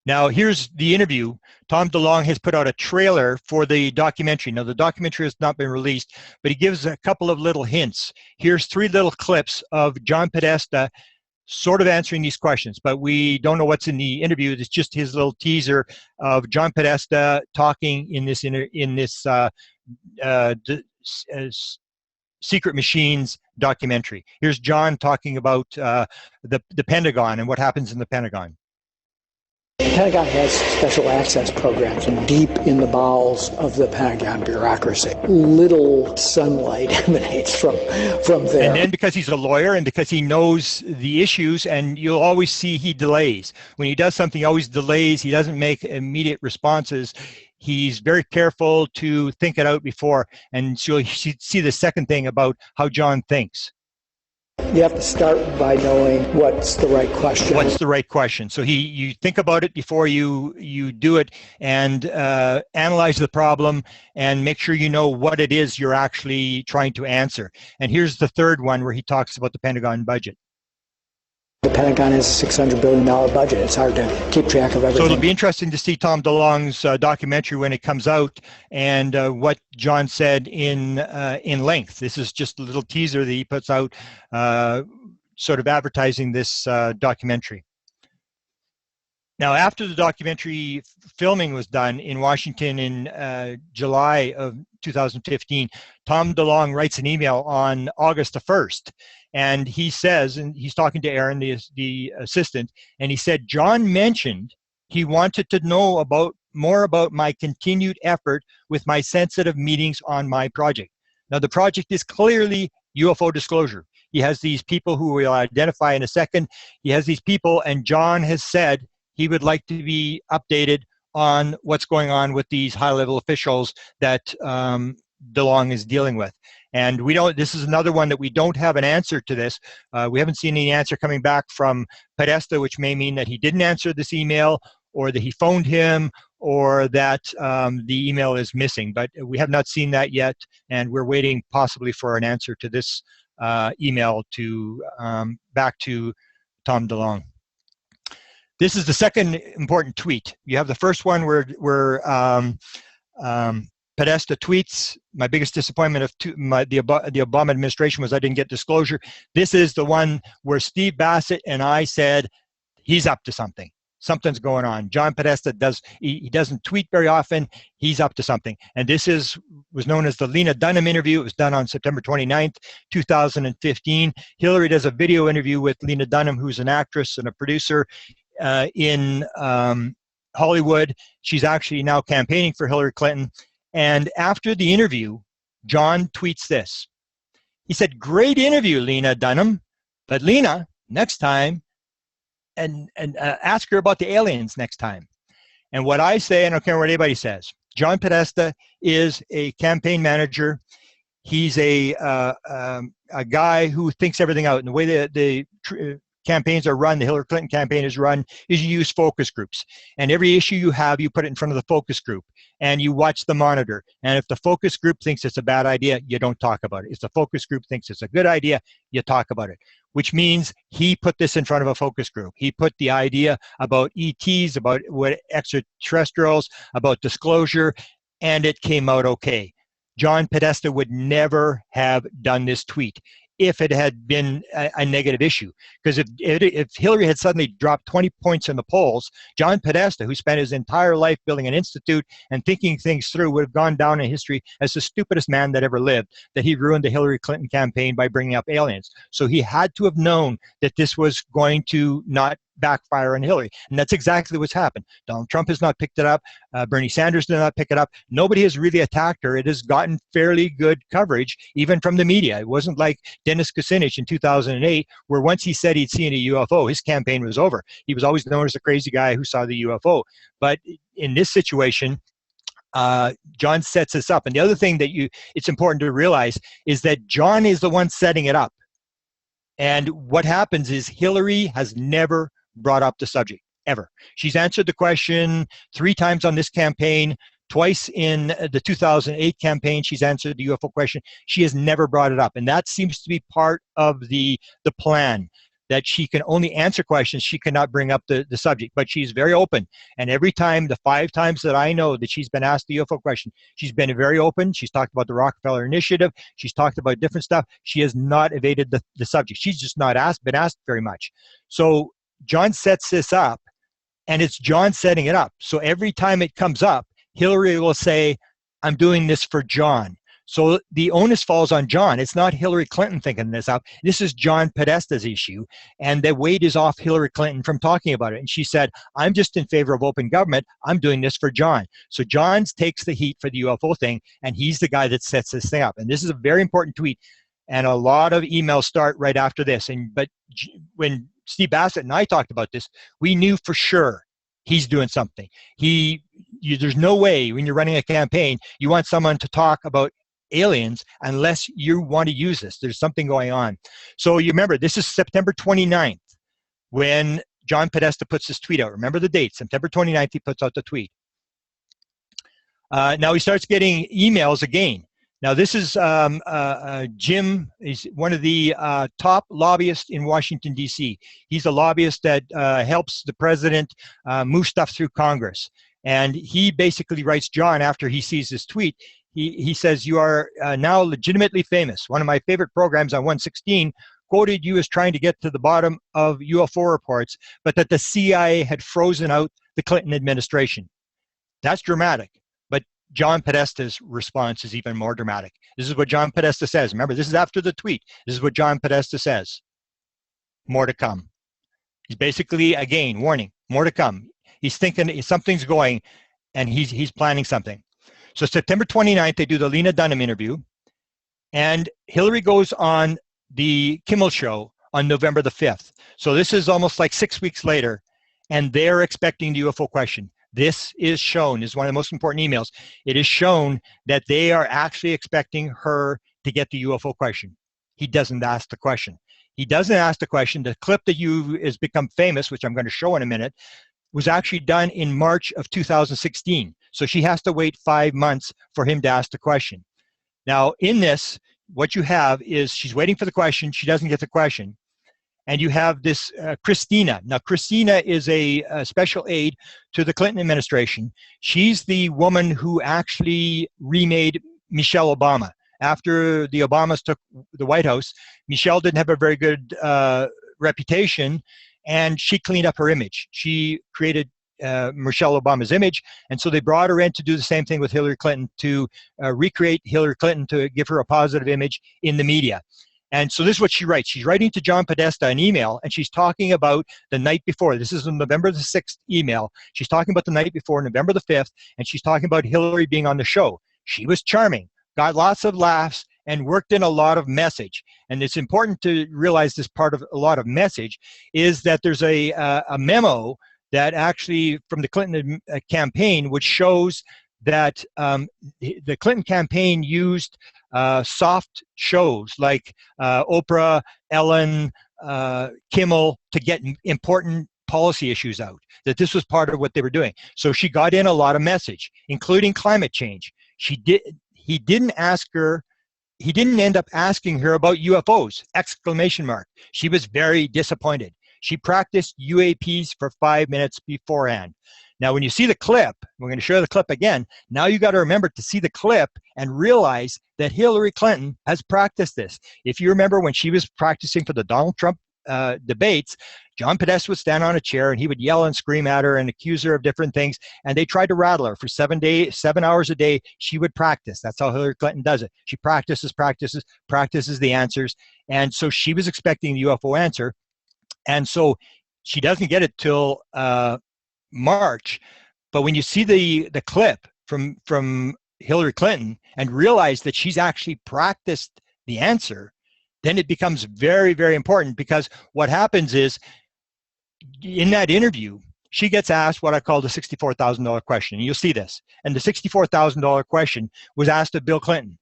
Now, here's the interview. Tom DeLonge has put out a trailer for the documentary. Now, the documentary has not been released, but he gives a couple of little hints. Here's 3 little clips of John Podesta sort of answering these questions, but we don't know what's in the interview. It's just his little teaser of John Podesta talking in this Secret Machines documentary. Here's John talking about the Pentagon and what happens in the Pentagon. The Pentagon has special access programs deep in the bowels of the Pentagon bureaucracy. Little sunlight emanates from there. And then because he's a lawyer and because he knows the issues, and you'll always see he delays. When he does something, he always delays. He doesn't make immediate responses. He's very careful to think it out before. And so you see the second thing about how John thinks. You have to start by knowing what's the right question. What's the right question? So you think about it before you do it, and analyze the problem and make sure you know what it is you're actually trying to answer. And here's the third one where he talks about the Pentagon budget. The Pentagon has a $600 billion budget. It's hard to keep track of everything. So it'll be interesting to see Tom DeLonge's documentary when it comes out, and what John said in length. This is just a little teaser that he puts out, sort of advertising this documentary. Now, after the documentary filming was done in Washington in July of 2015, Tom DeLonge writes an email on August the 1st, and he says, and he's talking to Aaron, the assistant, and he said, John mentioned he wanted to know more about my continued effort with my sensitive meetings on my project. Now, the project is clearly UFO disclosure. He has these people who we'll identify in a second. He has these people, and John has said he would like to be updated on what's going on with these high-level officials that DeLonge is dealing with. And we don't, this is another one that we don't have an answer to this. We haven't seen any answer coming back from Podesta, which may mean that he didn't answer this email, or that he phoned him, or that the email is missing. But we have not seen that yet, and we're waiting possibly for an answer to this email to back to Tom DeLonge. This is the second important tweet. You have the first one where Podesta tweets, my biggest disappointment of the Obama administration was I didn't get disclosure. This is the one where Steve Bassett and I said, he's up to something. Something's going on. John Podesta he doesn't tweet very often. He's up to something. And this was known as the Lena Dunham interview. It was done on September 29th, 2015. Hillary does a video interview with Lena Dunham, who's an actress and a producer in Hollywood. She's actually now campaigning for Hillary Clinton. And after the interview, John tweets this. He said, "Great interview, Lena Dunham, but Lena, next time, and ask her about the aliens next time." And what I say, I don't care what anybody says, John Podesta is a campaign manager. He's a guy who thinks everything out. And the way the campaigns are run, the Hillary Clinton campaign is run, is you use focus groups. And every issue you have, you put it in front of the focus group and you watch the monitor. And if the focus group thinks it's a bad idea, you don't talk about it. If the focus group thinks it's a good idea, you talk about it, which means he put this in front of a focus group. He put the idea about ETs, about what extraterrestrials, about disclosure, and it came out okay. John Podesta would never have done this tweet if it had been a negative issue. Because if Hillary had suddenly dropped 20 points in the polls, John Podesta, who spent his entire life building an institute and thinking things through, would have gone down in history as the stupidest man that ever lived, that he ruined the Hillary Clinton campaign by bringing up aliens. So he had to have known that this was going to not backfire on Hillary. And that's exactly what's happened. Donald Trump has not picked it up. Bernie Sanders did not pick it up. Nobody has really attacked her. It has gotten fairly good coverage, even from the media. It wasn't like Dennis Kucinich in 2008, where once he said he'd seen a UFO, his campaign was over. He was always known as the crazy guy who saw the UFO. But in this situation, John sets this up. And the other thing that it's important to realize is that John is the one setting it up. And what happens is Hillary has never brought up the subject, ever. She's answered the question 3 times on this campaign, twice in the 2008 campaign, she's answered the UFO question. She has never brought it up. And that seems to be part of the plan, that she can only answer questions, she cannot bring up the subject. But she's very open. And every time, the 5 times that I know that she's been asked the UFO question, she's been very open. She's talked about the Rockefeller Initiative. She's talked about different stuff. She has not evaded the subject. She's just not been asked very much. So John sets this up, and it's John setting it up. So every time it comes up, Hillary will say, I'm doing this for John. So the onus falls on John. It's not Hillary Clinton thinking this up. This is John Podesta's issue, and the weight is off Hillary Clinton from talking about it. And she said, I'm just in favor of open government. I'm doing this for John. So John takes the heat for the UFO thing, and he's the guy that sets this thing up. And this is a very important tweet, and a lot of emails start right after this. But when Steve Bassett and I talked about this, we knew for sure he's doing something. There's no way when you're running a campaign, you want someone to talk about aliens unless you want to use this. There's something going on. So you remember, this is September 29th when John Podesta puts this tweet out. Remember the date, September 29th, he puts out the tweet. Now he starts getting emails again. Now this is Jim. He's one of the top lobbyists in Washington, D.C. He's a lobbyist that helps the president move stuff through Congress. And he basically writes John after he sees this tweet. He says, you are now legitimately famous. One of my favorite programs on 116 quoted you as trying to get to the bottom of UFO reports, but that the CIA had frozen out the Clinton administration. That's dramatic. But John Podesta's response is even more dramatic. This is what John Podesta says. Remember, this is after the tweet. This is what John Podesta says. More to come. He's basically, again, warning, more to come. He's thinking something's going, and he's planning something. So September 29th, they do the Lena Dunham interview, and Hillary goes on the Kimmel show on November the 5th. So this is almost like 6 weeks later, and they're expecting the UFO question. This is shown, is one of the most important emails. It is shown that they are actually expecting her to get the UFO question. He doesn't ask the question. He doesn't ask the question. The clip that has become famous, which I'm going to show in a minute, was actually done in March of 2016. So she has to wait 5 months for him to ask the question. Now, in this, what you have is she's waiting for the question. She doesn't get the question. And you have this Christina. Now, Christina is a special aide to the Clinton administration. She's the woman who actually remade Michelle Obama. After the Obamas took the White House, Michelle didn't have a very good reputation, and she cleaned up her image. She created Michelle Obama's image, and so they brought her in to do the same thing with Hillary Clinton, to recreate Hillary Clinton, to give her a positive image in the media. And so this is what she writes. She's writing to John Podesta an email, and she's talking about the night before. This is on November the 6th email. She's talking about the night before, November the 5th, and she's talking about Hillary being on the show. She was charming, got lots of laughs, and worked in a lot of message. And it's important to realize this part of a lot of message is that there's a memo that actually from the Clinton campaign, which shows that the Clinton campaign used soft shows like Oprah, Ellen, Kimmel to get important policy issues out, that this was part of what they were doing. So she got in a lot of message, including climate change. He didn't end up asking her about UFOs, exclamation mark. She was very disappointed. She practiced UAPs for 5 minutes beforehand. Now, when you see the clip, we're going to show the clip again. Now you got to remember to see the clip and realize that Hillary Clinton has practiced this. If you remember when she was practicing for the Donald Trump debates, John Podesta would stand on a chair and he would yell and scream at her and accuse her of different things. And they tried to rattle her for 7 hours a day. She would practice. That's how Hillary Clinton does it. She practices the answers. And so she was expecting the UFO answer. And so she doesn't get it till March. But when you see the clip from Hillary Clinton and realize that she's actually practiced the answer, then it becomes very, very important, because what happens is in that interview, she gets asked what I call the $64,000 question. And you'll see this. And the $64,000 question was asked of Bill Clinton.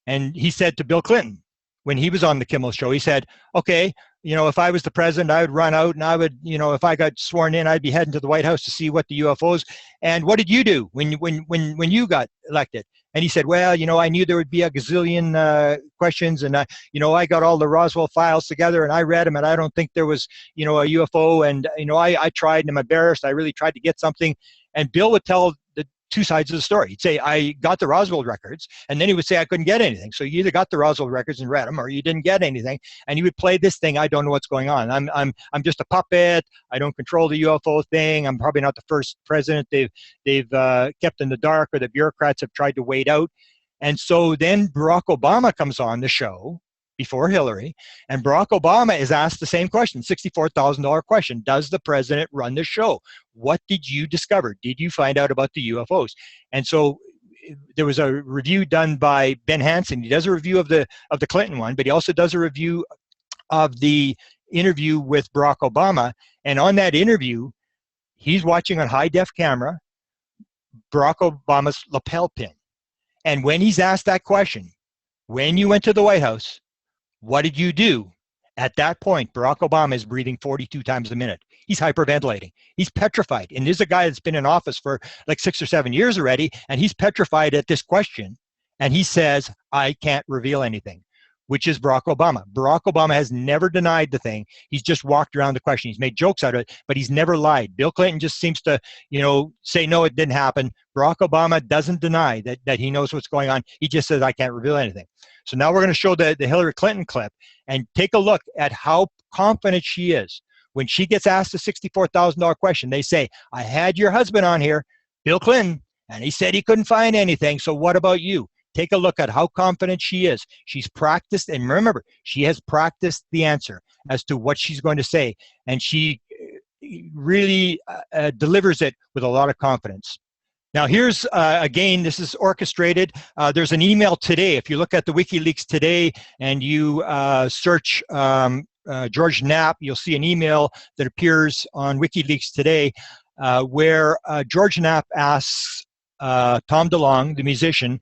And he said to Bill Clinton, when he was on the Kimmel show, he said, okay, if I was the president, I would run out and I would, if I got sworn in, I'd be heading to the White House to see what the UFOs. And what did you do when you got elected? And he said, well, I knew there would be a gazillion questions, and I got all the Roswell files together and I read them, and I don't think there was, a UFO. And I tried, and I'm embarrassed. I really tried to get something. And Bill would tell the two sides of the story. He'd say, I got the Roswell records, and then he would say I couldn't get anything. So you either got the Roswell records and read them, or you didn't get anything. And he would play this thing, I don't know what's going on. I'm just a puppet. I don't control the UFO thing. I'm probably not the first president they've kept in the dark, or the bureaucrats have tried to wait out. And so then Barack Obama comes on the show before Hillary, and Barack Obama is asked the same question, $64,000 question. Does the president run the show? What did you discover? Did you find out about the UFOs? And so there was a review done by Ben Hansen. He does a review of the Clinton one, but he also does a review of the interview with Barack Obama. And on that interview, he's watching on high def camera Barack Obama's lapel pin. And when he's asked that question, when you went to the White House, what did you do? At that point, Barack Obama is breathing 42 times a minute. He's hyperventilating. He's petrified. And there's a guy that's been in office for like 6 or 7 years already, and he's petrified at this question. And he says, I can't reveal anything, which is Barack Obama. Barack Obama has never denied the thing. He's just walked around the question. He's made jokes out of it, but he's never lied. Bill Clinton just seems to, say, no, it didn't happen. Barack Obama doesn't deny that he knows what's going on. He just says, I can't reveal anything. So now we're going to show the Hillary Clinton clip and take a look at how confident she is. When she gets asked a $64,000 question, they say, I had your husband on here, Bill Clinton, and he said he couldn't find anything. So what about you? Take a look at how confident she is. She's practiced, and remember, she has practiced the answer as to what she's going to say, and she really delivers it with a lot of confidence. Now here's, again, this is orchestrated. There's an email today. If you look at the WikiLeaks today and you search George Knapp, you'll see an email that appears on WikiLeaks today where George Knapp asks Tom DeLonge, the musician,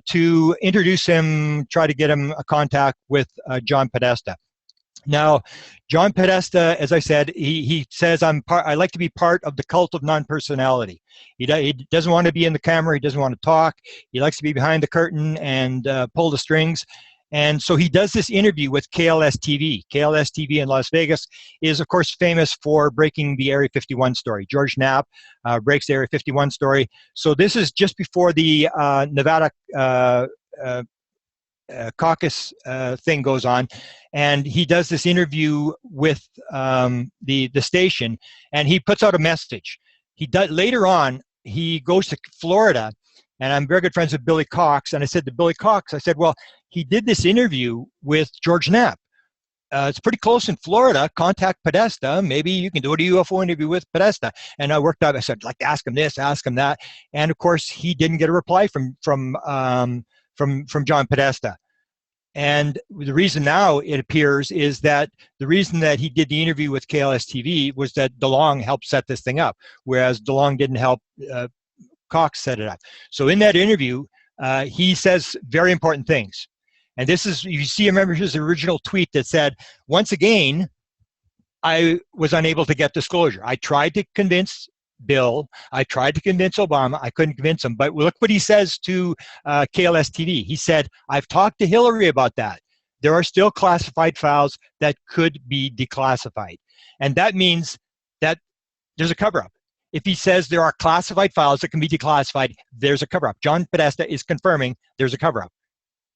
to introduce him, try to get him a contact with John Podesta. Now, John Podesta, as I said, he says, I like to be part of the cult of non-personality. He doesn't want to be in the camera. He doesn't want to talk. He likes to be behind the curtain and pull the strings. And so he does this interview with KLS-TV. KLS-TV in Las Vegas is, of course, famous for breaking the Area 51 story. George Knapp breaks the Area 51 story. So this is just before the Nevada caucus thing goes on, and he does this interview with the station, and he puts out a message. Later on, he goes to Florida, and I'm very good friends with Billy Cox, and I said to Billy Cox, I said, well, he did this interview with George Knapp. It's pretty close in Florida. Contact Podesta. Maybe you can do a UFO interview with Podesta. And I worked out. I said, like, ask him this, ask him that. And of course, he didn't get a reply from John Podesta. And the reason now it appears is that the reason that he did the interview with KLS-TV was that DeLonge helped set this thing up, whereas DeLonge didn't help Cox set it up. So in that interview, he says very important things. And this is, you see, remember his original tweet that said, once again, I was unable to get disclosure. I tried to convince Bill. I tried to convince Obama. I couldn't convince him. But look what he says to KLS TV. He said, I've talked to Hillary about that. There are still classified files that could be declassified. And that means that there's a cover-up. If he says there are classified files that can be declassified, there's a cover-up. John Podesta is confirming there's a cover-up.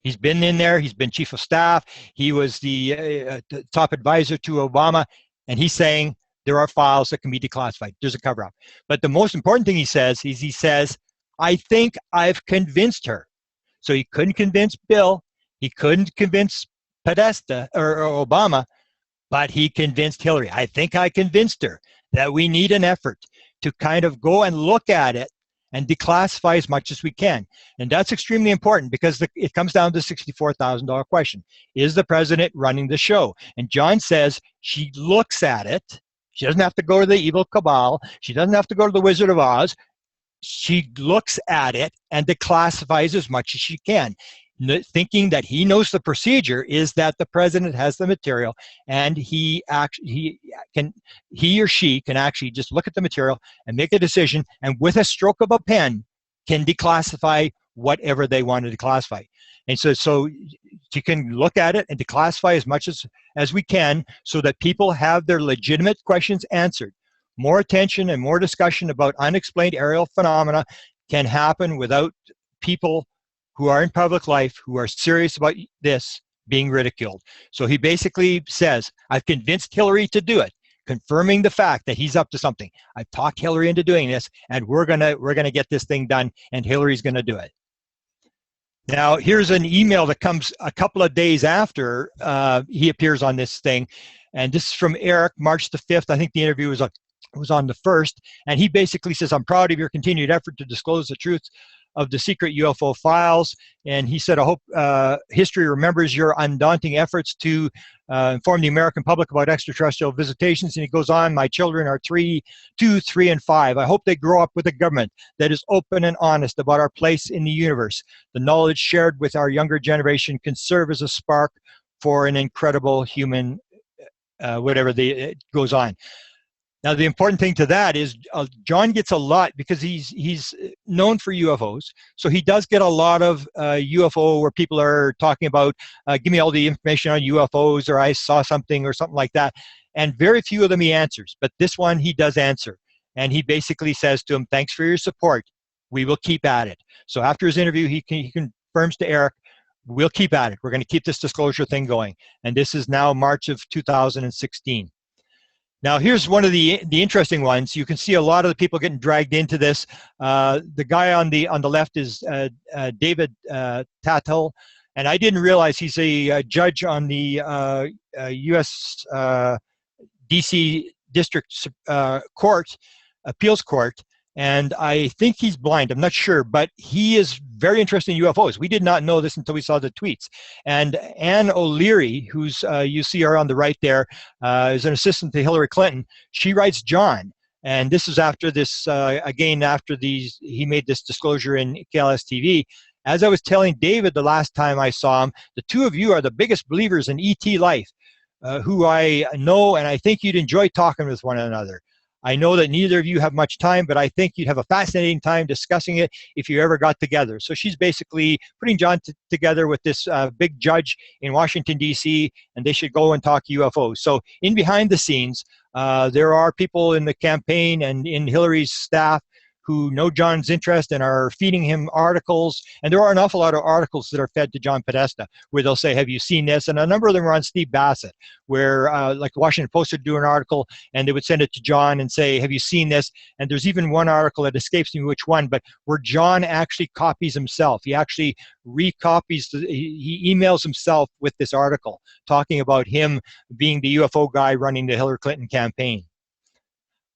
He's been in there. He's been chief of staff. He was the top advisor to Obama. And he's saying there are files that can be declassified. There's a cover-up. But the most important thing he says is, he says, I think I've convinced her. So he couldn't convince Bill. He couldn't convince Podesta or Obama, but he convinced Hillary. I think I convinced her that we need an effort to kind of go and look at it and declassify as much as we can. And that's extremely important, because it comes down to the $64,000 question. Is the president running the show? And John says she looks at it. She doesn't have to go to the evil cabal. She doesn't have to go to the Wizard of Oz. She looks at it and declassifies as much as she can, thinking that he knows the procedure is that the president has the material, and he or she can actually just look at the material and make a decision, and with a stroke of a pen can declassify whatever they want to declassify. And so you can look at it and declassify as much as we can, so that people have their legitimate questions answered. More attention and more discussion about unexplained aerial phenomena can happen without people who are in public life, who are serious about this, being ridiculed. So he basically says, I've convinced Hillary to do it, confirming the fact that he's up to something. I've talked Hillary into doing this, and we're gonna get this thing done, and Hillary's gonna do it. Now, here's an email that comes a couple of days after he appears on this thing, and this is from Eric, March the 5th. I think the interview was on the 1st, and he basically says, I'm proud of your continued effort to disclose the truth of the secret UFO files. And he said, I hope history remembers your undaunting efforts to inform the American public about extraterrestrial visitations. And he goes on, my children are 2, 3, and 5. I hope they grow up with a government that is open and honest about our place in the universe. The knowledge shared with our younger generation can serve as a spark for an incredible human, it goes on. Now, the important thing to that is John gets a lot, because he's known for UFOs. So he does get a lot of UFO where people are talking about, give me all the information on UFOs, or I saw something, or something like that. And very few of them he answers. But this one he does answer. And he basically says to him, thanks for your support. We will keep at it. So after his interview, he confirms to Eric, we'll keep at it. We're going to keep this disclosure thing going. And this is now March of 2016. Now, here's one of the interesting ones. You can see a lot of the people getting dragged into this. The guy on the left is David Tattel, and I didn't realize he's a judge on the U.S. D.C. District Court, Appeals Court, and I think he's blind. I'm not sure, but he is very interested in UFOs. We did not know this until we saw the tweets. And Anne O'Leary, who's you see her on the right there, is an assistant to Hillary Clinton. She writes John, and this is after this, again, after he made this disclosure in KLS TV. As I was telling David the last time I saw him, the two of you are the biggest believers in ET life, who I know, and I think you'd enjoy talking with one another. I know that neither of you have much time, but I think you'd have a fascinating time discussing it if you ever got together. So she's basically putting John together with this big judge in Washington, D.C., and they should go and talk UFOs. So in behind the scenes, there are people in the campaign and in Hillary's staff who know John's interest and are feeding him articles. And there are an awful lot of articles that are fed to John Podesta where they'll say, have you seen this? And a number of them are on Steve Bassett, where like the Washington Post would do an article and they would send it to John and say, have you seen this? And there's even one article that escapes me which one, but where John actually copies himself. He actually recopies, he emails himself with this article talking about him being the UFO guy running the Hillary Clinton campaign.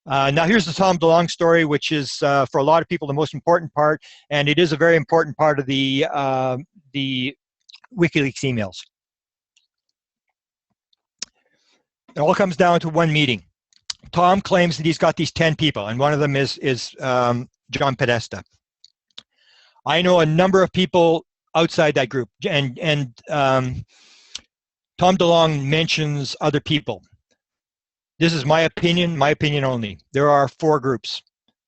Now here's the Tom DeLonge story, which is for a lot of people the most important part, and it is a very important part of the WikiLeaks emails. It all comes down to one meeting. Tom claims that he's got these 10 people, and one of them is John Podesta. I know a number of people outside that group. And Tom DeLonge mentions other people. This is my opinion only. There are 4 groups.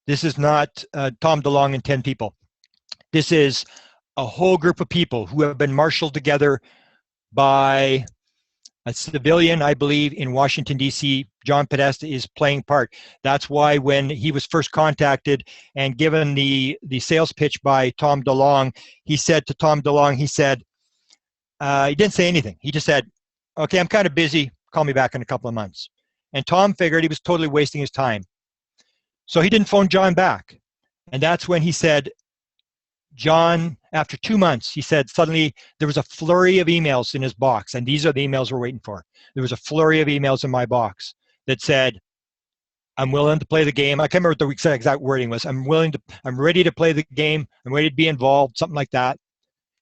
This is not Tom DeLonge and 10 people. This is a whole group of people who have been marshaled together by a civilian, I believe, in Washington, D.C. John Podesta is playing part. That's why when he was first contacted and given the sales pitch by Tom DeLonge, he said to Tom DeLonge, he said, he didn't say anything. He just said, okay, I'm kind of busy. Call me back in a couple of months. And Tom figured he was totally wasting his time. So he didn't phone John back. And that's when he said, John, after 2 months, he said suddenly there was a flurry of emails in his box, and these are the emails we're waiting for. There was a flurry of emails in my box that said, I'm willing to play the game. I can't remember what the exact wording was. I'm ready to play the game. I'm ready to be involved, something like that.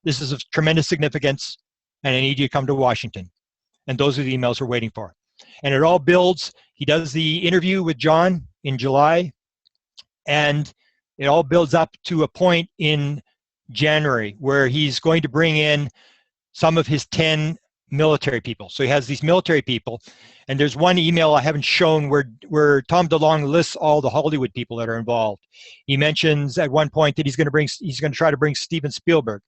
This is of tremendous significance, and I need you to come to Washington. And those are the emails we're waiting for. And it all builds. He does the interview with John in July, and it all builds up to a point in January where he's going to bring in some of his 10 military people. So he has these military people, and there's one email I haven't shown where Tom DeLonge lists all the Hollywood people that are involved. He mentions at one point that he's going to try to bring Steven Spielberg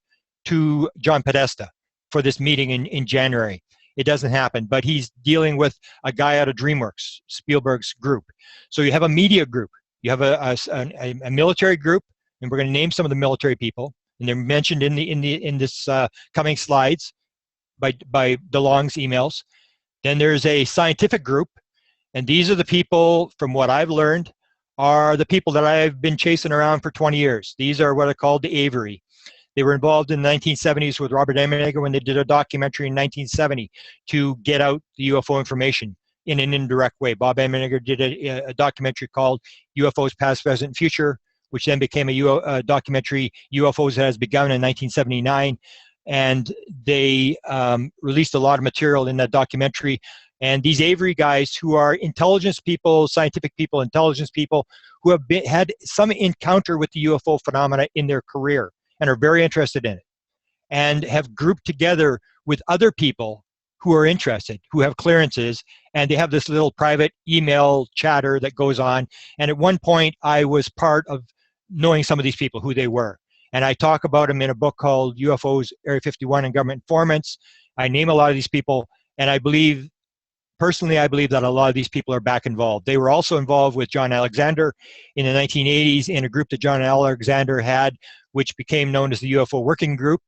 to John Podesta for this meeting in January. It doesn't happen, but he's dealing with a guy out of DreamWorks, Spielberg's group. So you have a media group. You have a military group, and we're going to name some of the military people, and they're mentioned in this coming slides by DeLonge's emails. Then there's a scientific group, and these are the people, from what I've learned, are the people that I've been chasing around for 20 years. These are what are called the Avery. They were involved in the 1970s with Robert Emmenegger when they did a documentary in 1970 to get out the UFO information in an indirect way. Bob Emmenegger did a documentary called UFOs Past, Present, and Future, which then became a documentary, UFOs That Has Begun, in 1979. And they released a lot of material in that documentary. And these Avery guys, who are intelligence people, scientific people, intelligence people, who have had some encounter with the UFO phenomena in their career and are very interested in it, and have grouped together with other people who are interested, who have clearances, and they have this little private email chatter that goes on. And at one point, I was part of knowing some of these people, who they were. And I talk about them in a book called UFOs, Area 51 and Government Informants. I name a lot of these people, and I believe, personally, I believe that a lot of these people are back involved. They were also involved with John Alexander in the 1980s in a group that John Alexander had, which became known as the UFO Working Group,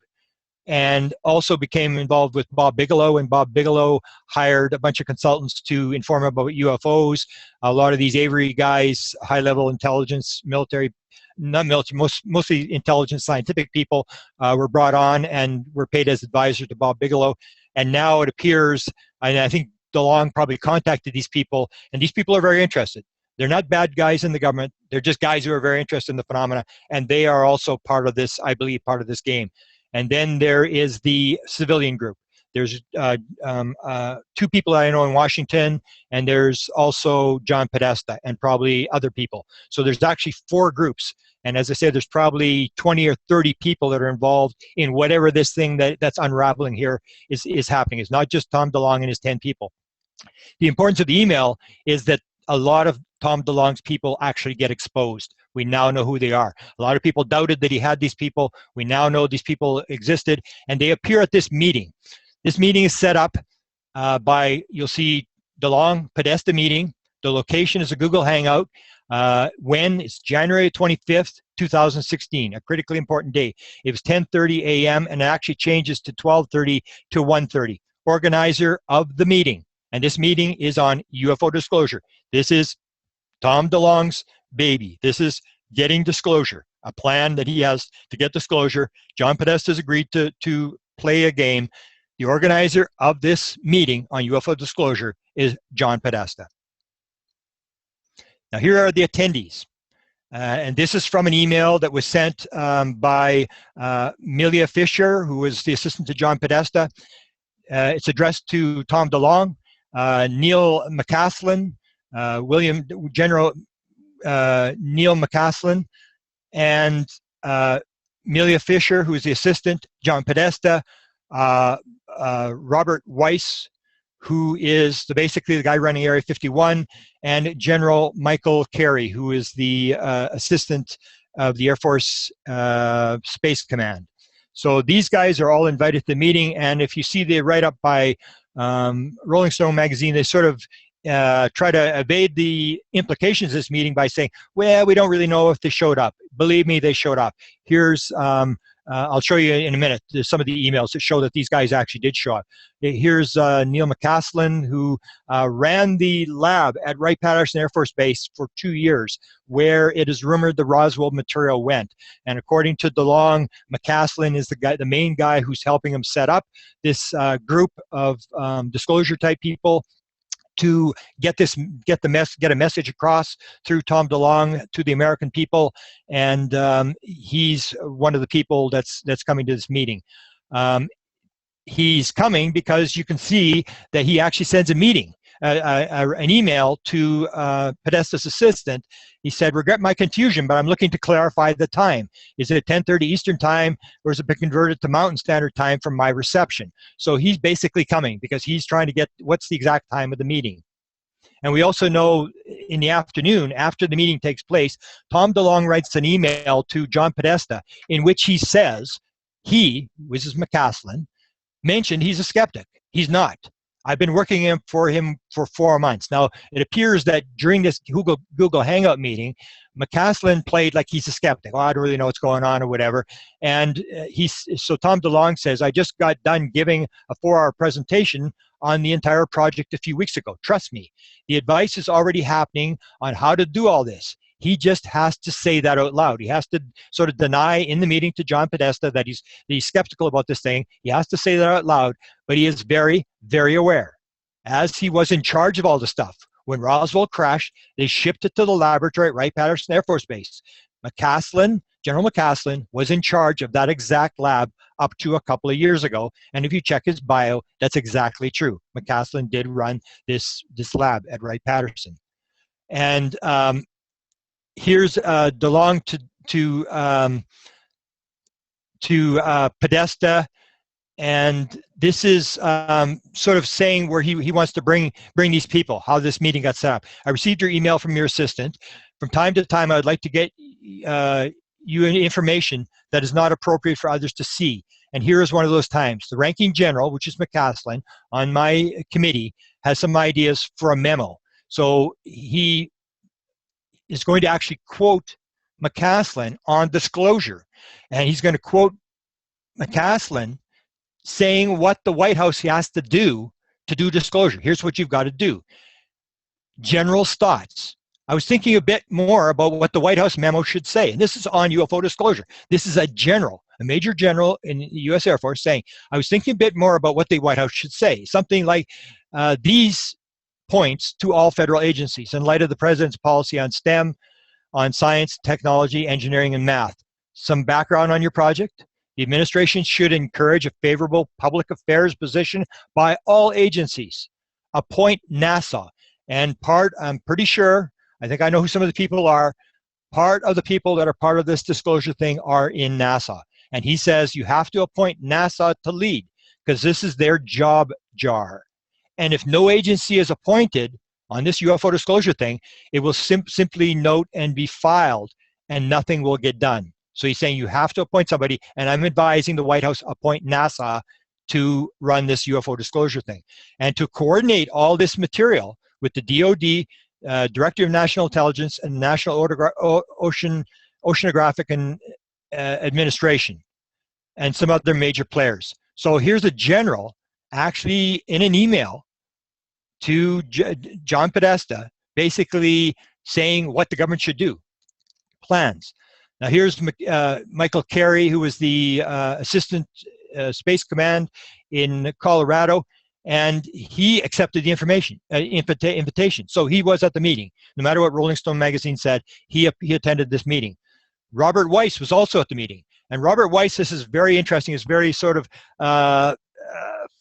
and also became involved with Bob Bigelow, and Bob Bigelow hired a bunch of consultants to inform about UFOs. A lot of these Avery guys, high-level intelligence, military, not military, mostly intelligence, scientific people, were brought on and were paid as advisors to Bob Bigelow. And now it appears, and I think DeLonge probably contacted these people, and these people are very interested. They're not bad guys in the government. They're just guys who are very interested in the phenomena, and they are also part of this, I believe, part of this game. And then there is the civilian group. There's 2 people that I know in Washington, and there's also John Podesta and probably other people. So there's actually 4 groups. And as I said, there's probably 20 or 30 people that are involved in whatever this thing that's unraveling here is happening. It's not just Tom DeLonge and his 10 people. The importance of the email is that a lot of Tom DeLonge's people actually get exposed. We now know who they are. A lot of people doubted that he had these people. We now know these people existed, and they appear at this meeting. This meeting is set up by, you'll see DeLonge Podesta meeting. The location is a Google Hangout. When? It's January 25th, 2016, a critically important day. It was 10:30 a.m. and it actually changes to 12:30 to 1:30. Organizer of the meeting, and this meeting is on UFO disclosure. This is Tom DeLonge's baby. This is getting disclosure, a plan that he has to get disclosure. John Podesta has agreed to play a game. The organizer of this meeting on UFO disclosure is John Podesta. Now, here are the attendees. And this is from an email that was sent by Milia Fisher, who was the assistant to John Podesta. It's addressed to Tom DeLonge, Neil McCaslin, General Neil McCaslin, and Amelia Fisher, who is the assistant, John Podesta, Robert Weiss, who is basically the guy running Area 51, and General Michael Carey, who is the assistant of the Air Force Space Command. So these guys are all invited to the meeting, and if you see the write-up by Rolling Stone magazine, they sort of try to evade the implications of this meeting by saying, well, we don't really know if they showed up. Believe me, they showed up. Here's, I'll show you in a minute some of the emails that show that these guys actually did show up. Here's Neil McCaslin, who ran the lab at Wright-Patterson Air Force Base for 2 years, where it is rumored the Roswell material went. And according to DeLong, McCaslin is the main guy who's helping him set up this group of disclosure-type people to get a message across through Tom DeLong to the American people, and he's one of the people that's coming to this meeting. He's coming because you can see that he actually sends an email to Podesta's assistant. He said, regret my confusion, but I'm looking to clarify the time. Is it 10:30 Eastern time, or has it been converted to Mountain Standard Time from my reception? So he's basically coming because he's trying to get what's the exact time of the meeting. And we also know in the afternoon, after the meeting takes place, Tom DeLong writes an email to John Podesta in which he says which is McCaslin, mentioned he's a skeptic. He's not. I've been working for him for 4 months. Now, it appears that during this Google Hangout meeting, McCaslin played like he's a skeptic. Oh, I don't really know what's going on or whatever. And so Tom DeLong says, I just got done giving a 4-hour presentation on the entire project a few weeks ago. Trust me, the advice is already happening on how to do all this. He just has to say that out loud. He has to sort of deny in the meeting to John Podesta that he's skeptical about this thing. He has to say that out loud, but he is very, very aware. As he was in charge of all the stuff, when Roswell crashed, they shipped it to the laboratory at Wright-Patterson Air Force Base. General McCaslin was in charge of that exact lab up to a couple of years ago. And if you check his bio, that's exactly true. McCaslin did run this lab at Wright-Patterson. And here's DeLong to Podesta, and this is sort of saying where he wants to bring these people, how this meeting got set up. I received your email from your assistant. From time to time, I would like to get you information that is not appropriate for others to see. And here is one of those times. The ranking general, which is McCaslin, on my committee, has some ideas for a memo. So he is going to actually quote McCaslin on disclosure. And he's going to quote McCaslin saying what the White House has to do disclosure. Here's what you've got to do. General's thoughts. I was thinking a bit more about what the White House memo should say. And this is on UFO disclosure. This is a major general in the U.S. Air Force saying, I was thinking a bit more about what the White House should say. Something like these points to all federal agencies in light of the president's policy on STEM, on science, technology, engineering, and math. Some background on your project. The administration should encourage a favorable public affairs position by all agencies. Appoint NASA. And I'm pretty sure, I think I know who some of the people are. Part of the people that are part of this disclosure thing are in NASA. And he says you have to appoint NASA to lead because this is their job jar. And if no agency is appointed on this UFO disclosure thing, it will simply note and be filed and nothing will get done. So he's saying you have to appoint somebody, and I'm advising the White House appoint NASA to run this UFO disclosure thing. And to coordinate all this material with the DOD, Director of National Intelligence, and National Oceanographic and Administration, and some other major players. So here's a general actually in an email to John Podesta, basically saying what the government should do, plans. Now here's Michael Carey, who was the Assistant Space Command in Colorado, and he accepted the invitation. So he was at the meeting. No matter what Rolling Stone magazine said, he attended this meeting. Robert Weiss was also at the meeting. And Robert Weiss, this is very interesting, it's very sort of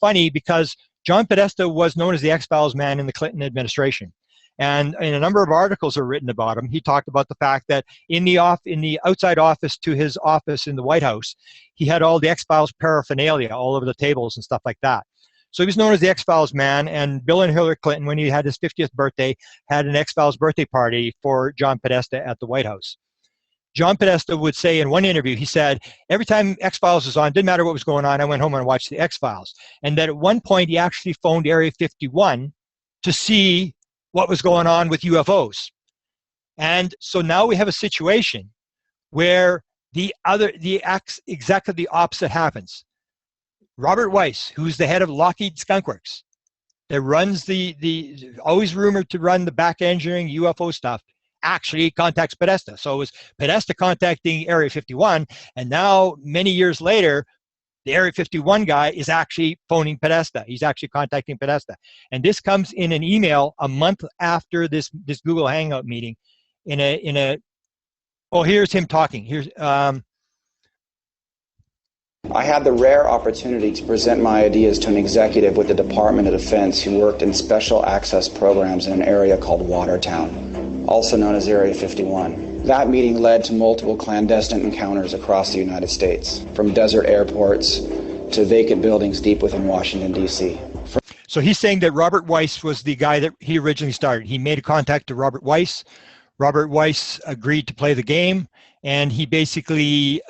funny because John Podesta was known as the X-Files man in the Clinton administration. And in a number of articles are written about him, he talked about the fact that in the outside office to his office in the White House, he had all the X-Files paraphernalia all over the tables and stuff like that. So he was known as the X-Files man, and Bill and Hillary Clinton, when he had his 50th birthday, had an X-Files birthday party for John Podesta at the White House. John Podesta would say in one interview, he said, every time X-Files was on, didn't matter what was going on, I went home and watched the X-Files. And that at one point, he actually phoned Area 51 to see what was going on with UFOs. And so now we have a situation where exactly the opposite happens. Robert Weiss, who's the head of Lockheed Skunk Works, that runs the always rumored to run the back engineering UFO stuff, actually contacts Podesta. So it was Podesta contacting Area 51, and now many years later, the Area 51 guy is actually phoning Podesta. He's actually contacting Podesta. And this comes in an email a month after this Google Hangout meeting oh, here's him talking. Here's I had the rare opportunity to present my ideas to an executive with the Department of Defense who worked in special access programs in an area called Watertown, also known as Area 51. That meeting led to multiple clandestine encounters across the United States, from desert airports to vacant buildings deep within Washington, D.C. So he's saying that Robert Weiss was the guy that he originally started. He made a contact to Robert Weiss. Robert Weiss agreed to play the game, and he basically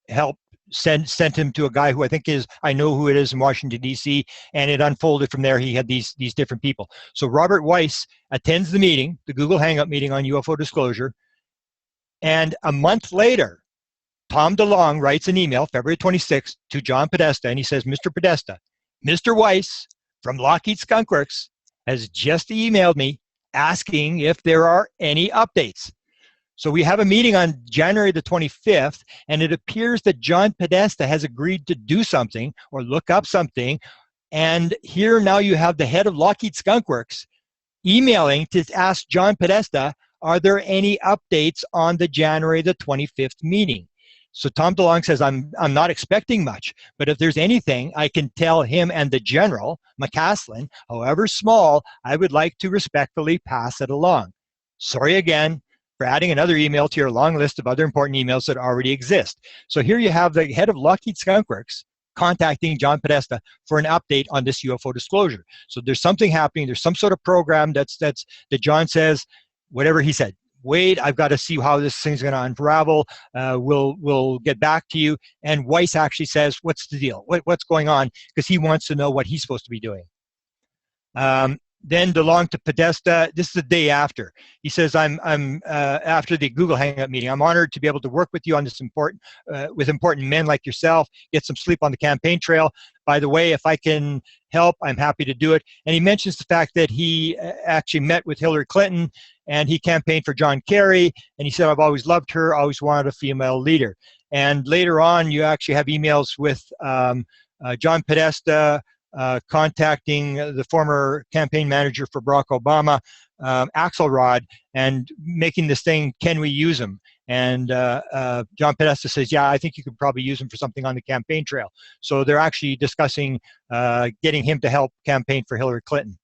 helped sent him to a guy who I know who it is in Washington, D.C., and it unfolded from there. He had these different people. So Robert Weiss attends the meeting, the Google Hangout meeting on UFO disclosure, and a month later, Tom DeLonge writes an email, February 26th, to John Podesta, and he says, Mr. Podesta, Mr. Weiss from Lockheed Skunk Works has just emailed me asking if there are any updates. So we have a meeting on January the 25th, and it appears that John Podesta has agreed to do something or look up something. And here now you have the head of Lockheed Skunk Works emailing to ask John Podesta, are there any updates on the January the 25th meeting? So Tom DeLonge says, I'm not expecting much, but if there's anything, I can tell him and the general, McCaslin, however small, I would like to respectfully pass it along. Sorry again for adding another email to your long list of other important emails that already exist. So here you have the head of Lockheed Skunk Works contacting John Podesta for an update on this UFO disclosure. So there's something happening. There's some sort of program that John says, whatever he said, wait, I've got to see how this thing's going to unravel. We'll get back to you. And Weiss actually says, what's the deal? What's going on? Because he wants to know what he's supposed to be doing. Then DeLonge to Podesta. This is the day after. He says, I'm after the Google Hangout meeting, I'm honored to be able to work with you on this with important men like yourself, get some sleep on the campaign trail. By the way, if I can help, I'm happy to do it. And he mentions the fact that he actually met with Hillary Clinton and he campaigned for John Kerry. And he said, I've always loved her, always wanted a female leader. And later on, you actually have emails with John Podesta, contacting the former campaign manager for Barack Obama, Axelrod, and making this thing, can we use him? And John Podesta says, yeah, I think you could probably use him for something on the campaign trail. So they're actually discussing getting him to help campaign for Hillary Clinton.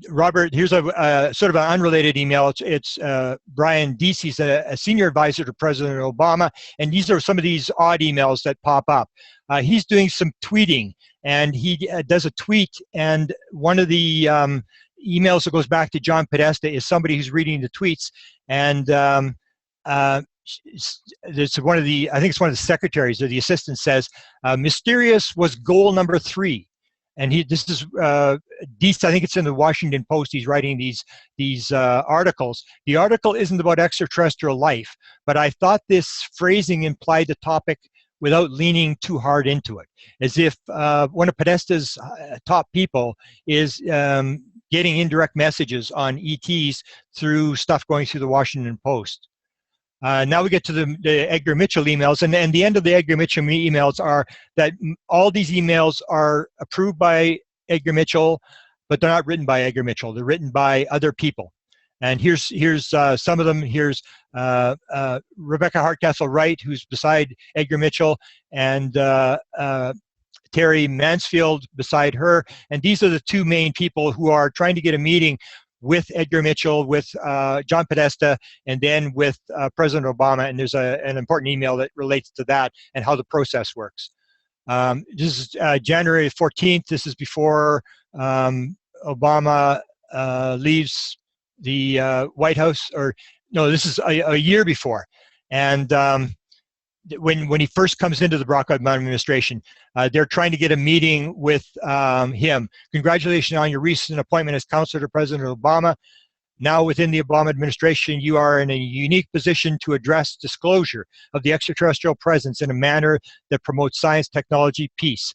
Robert, here's a sort of an unrelated email. It's Brian Deasy's a senior advisor to President Obama, and these are some of these odd emails that pop up. He's doing some tweeting, and he does a tweet, and one of the emails that goes back to John Podesta is somebody who's reading the tweets, and it's one of the, I think it's one of the secretaries or the assistants says, mysterious was goal number 3. And this is Deese, I think it's in the Washington Post. He's writing these articles. The article isn't about extraterrestrial life, but I thought this phrasing implied the topic without leaning too hard into it, as if one of Podesta's top people is getting indirect messages on ETs through stuff going through the Washington Post. Now we get to the Edgar Mitchell emails, and the end of the Edgar Mitchell emails are that all these emails are approved by Edgar Mitchell, but they're not written by Edgar Mitchell. They're written by other people. And here's some of them. Here's Rebecca Hardcastle Wright, who's beside Edgar Mitchell, and Terry Mansfield beside her. And these are the two main people who are trying to get a meeting with Edgar Mitchell, with John Podesta, and then with President Obama. And there's an important email that relates to that and how the process works. This is January 14th. This is before Obama leaves the White House, or no, this is a year before. And when he first comes into the Barack Obama administration, they're trying to get a meeting with him. Congratulations on your recent appointment as counselor to President Obama. Now within the Obama administration, you are in a unique position to address disclosure of the extraterrestrial presence in a manner that promotes science, technology, peace.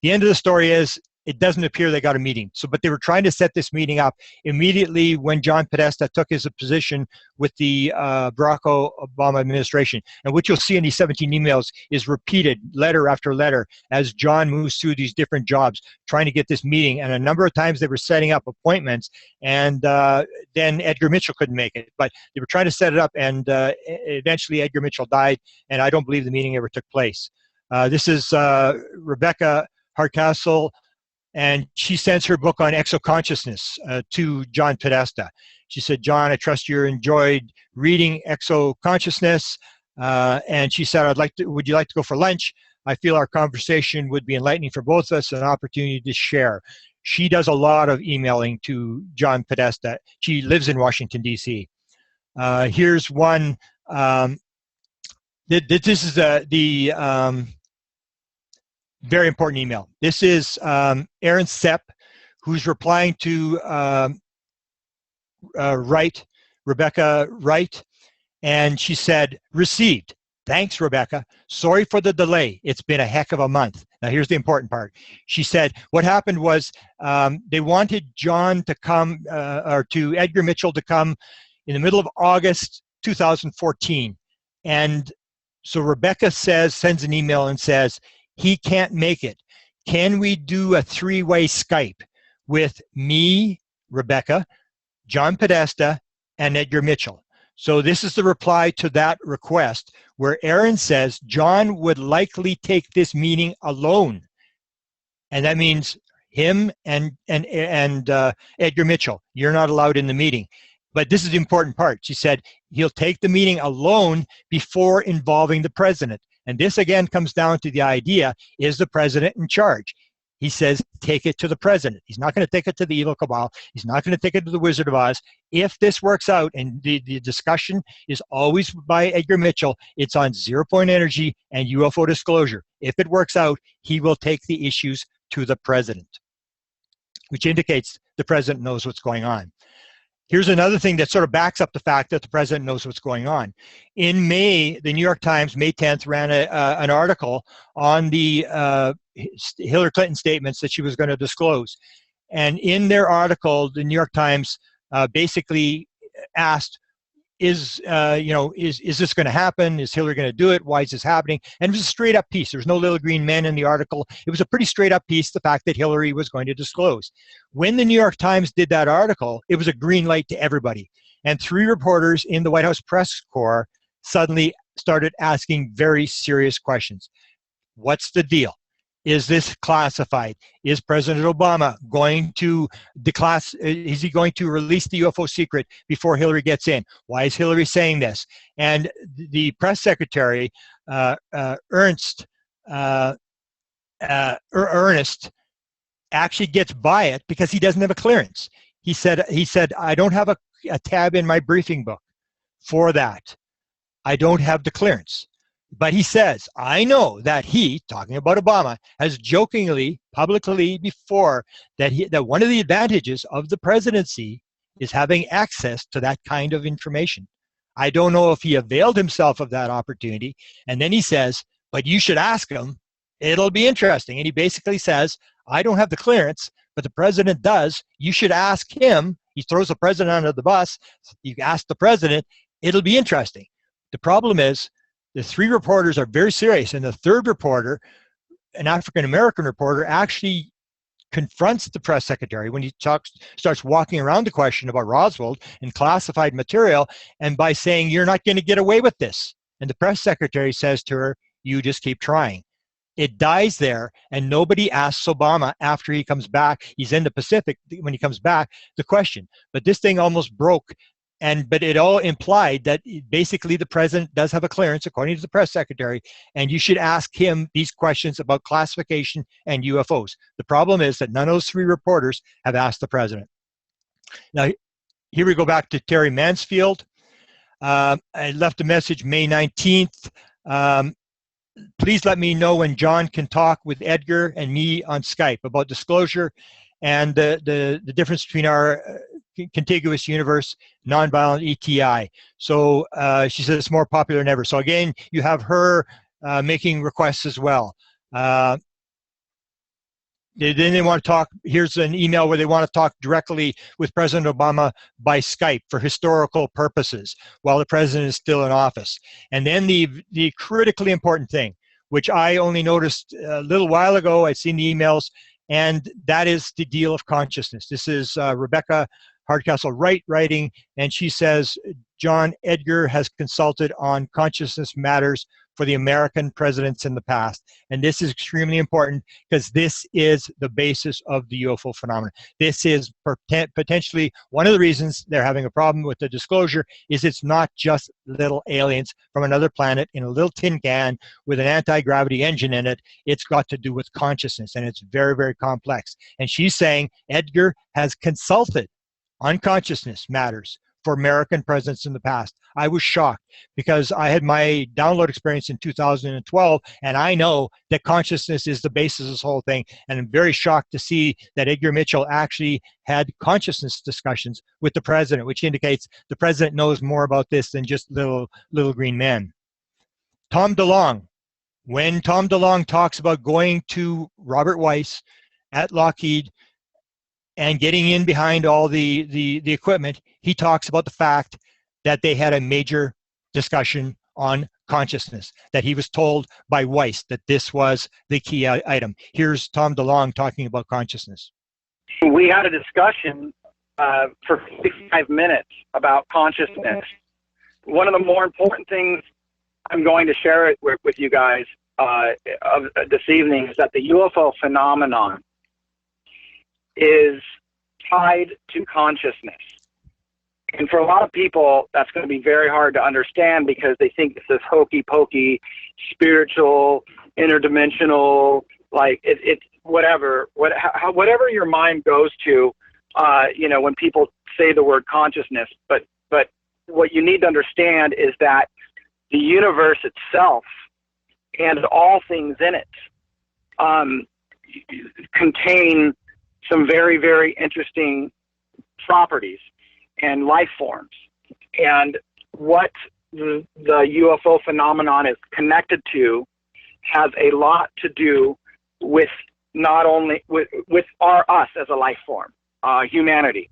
The end of the story is, it doesn't appear they got a meeting. But they were trying to set this meeting up immediately when John Podesta took his position with the Barack Obama administration. And what you'll see in these 17 emails is repeated letter after letter as John moves through these different jobs, trying to get this meeting. And a number of times they were setting up appointments, and then Edgar Mitchell couldn't make it. But they were trying to set it up, and eventually Edgar Mitchell died, and I don't believe the meeting ever took place. This is Rebecca Hardcastle, and she sends her book on exoconsciousness to John Podesta. She said, John, I trust you enjoyed reading exoconsciousness. And she said, would you like to go for lunch? I feel our conversation would be enlightening for both of us, an opportunity to share. She does a lot of emailing to John Podesta. She lives in Washington, D.C. Here's one. This is the very important email. This is Aaron Sepp, who's replying to Rebecca Wright, and she said, received. Thanks, Rebecca. Sorry for the delay. It's been a heck of a month. Now, here's the important part. She said, what happened was they wanted John to come, or to Edgar Mitchell to come in the middle of August 2014. And so Rebecca sends an email and says, he can't make it. Can we do a three-way Skype with me, Rebecca, John Podesta, and Edgar Mitchell? So this is the reply to that request, where Aaron says John would likely take this meeting alone. And that means him and Edgar Mitchell. You're not allowed in the meeting. But this is the important part. She said he'll take the meeting alone before involving the president. And this again comes down to the idea, is the president in charge? He says, take it to the president. He's not going to take it to the evil cabal. He's not going to take it to the Wizard of Oz. If this works out, and the discussion is always by Edgar Mitchell, it's on zero-point energy and UFO disclosure. If it works out, he will take the issues to the president, which indicates the president knows what's going on. Here's another thing that sort of backs up the fact that the president knows what's going on. In May, the New York Times, May 10th, ran an article on the Hillary Clinton statements that she was going to disclose. And in their article, the New York Times basically asked, is this going to happen? Is Hillary going to do it? Why is this happening? And it was a straight up piece. There's no little green men in the article. It was a pretty straight up piece, the fact that Hillary was going to disclose. When the New York Times did that article, it was a green light to everybody. And 3 reporters in the White House press corps suddenly started asking very serious questions. What's the deal? Is this classified? Is President Obama going to is he going to release the UFO secret before Hillary gets in? Why is Hillary saying this? And the press secretary, Ernest, actually gets by it because he doesn't have a clearance. He said, I don't have a tab in my briefing book for that. I don't have the clearance. But he says, I know that he, talking about Obama, has jokingly, publicly before, that one of the advantages of the presidency is having access to that kind of information. I don't know if he availed himself of that opportunity. And then he says, but you should ask him. It'll be interesting. And he basically says, I don't have the clearance, but the president does. You should ask him. He throws the president under the bus. You ask the president. It'll be interesting. The problem is, the 3 reporters are very serious, and the 3rd reporter, an African-American reporter, actually confronts the press secretary when he starts walking around the question about Roswell and classified material, and by saying, you're not going to get away with this. And the press secretary says to her, you just keep trying. It dies there, and nobody asks Obama after he comes back. He's in the Pacific when he comes back, the question. But this thing almost broke, but it all implied that basically the president does have a clearance, according to the press secretary, and you should ask him these questions about classification and UFOs. The problem is that none of those three reporters have asked the president. Now, here we go back to Terry Mansfield. I left a message May 19th. Please let me know when John can talk with Edgar and me on Skype about disclosure and the difference between our contiguous universe, nonviolent ETI. So she said it's more popular than ever. So again, you have her making requests as well. Then they want to talk, here's an email where they want to talk directly with President Obama by Skype for historical purposes while the president is still in office. And then the critically important thing, which I only noticed a little while ago, I'd seen the emails, and that is the deal of consciousness. This is Rebecca Hardcastle Wright writing, and she says, John, Edgar has consulted on consciousness matters for the American presidents in the past. And this is extremely important because this is the basis of the UFO phenomenon. This is potentially one of the reasons they're having a problem with the disclosure is it's not just little aliens from another planet in a little tin can with an anti-gravity engine in it. It's got to do with consciousness, and it's very, very complex. And she's saying Edgar has consulted on consciousness matters for American presidents in the past. I was shocked because I had my download experience in 2012, and I know that consciousness is the basis of this whole thing. And I'm very shocked to see that Edgar Mitchell actually had consciousness discussions with the president, which indicates the president knows more about this than just little green men. Tom DeLonge. When Tom DeLonge talks about going to Robert Weiss at Lockheed and getting in behind all the equipment, he talks about the fact that they had a major discussion on consciousness, that he was told by Weiss that this was the key item. Here's Tom DeLonge talking about consciousness. We had a discussion for 55 minutes about consciousness. One of the more important things I'm going to share it with you guys this evening is that the UFO phenomenon is tied to consciousness. And for a lot of people, that's going to be very hard to understand because they think it's this hokey-pokey, spiritual, interdimensional, like it's whatever your mind goes to, when people say the word consciousness. But what you need to understand is that the universe itself and all things in it contain some very, very interesting properties and life forms. And what the UFO phenomenon is connected to has a lot to do with not only with us as a life form, humanity.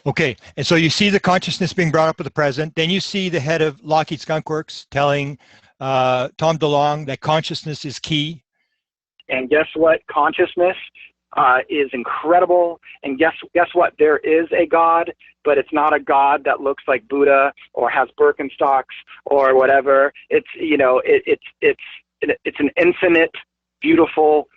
Okay, and so you see the consciousness being brought up with the president. Then you see the head of Lockheed Skunk Works telling Tom DeLonge that consciousness is key. And guess what? Consciousness is incredible. And guess what? There is a God, but it's not a God that looks like Buddha or has Birkenstocks or whatever. It's an infinite, beautiful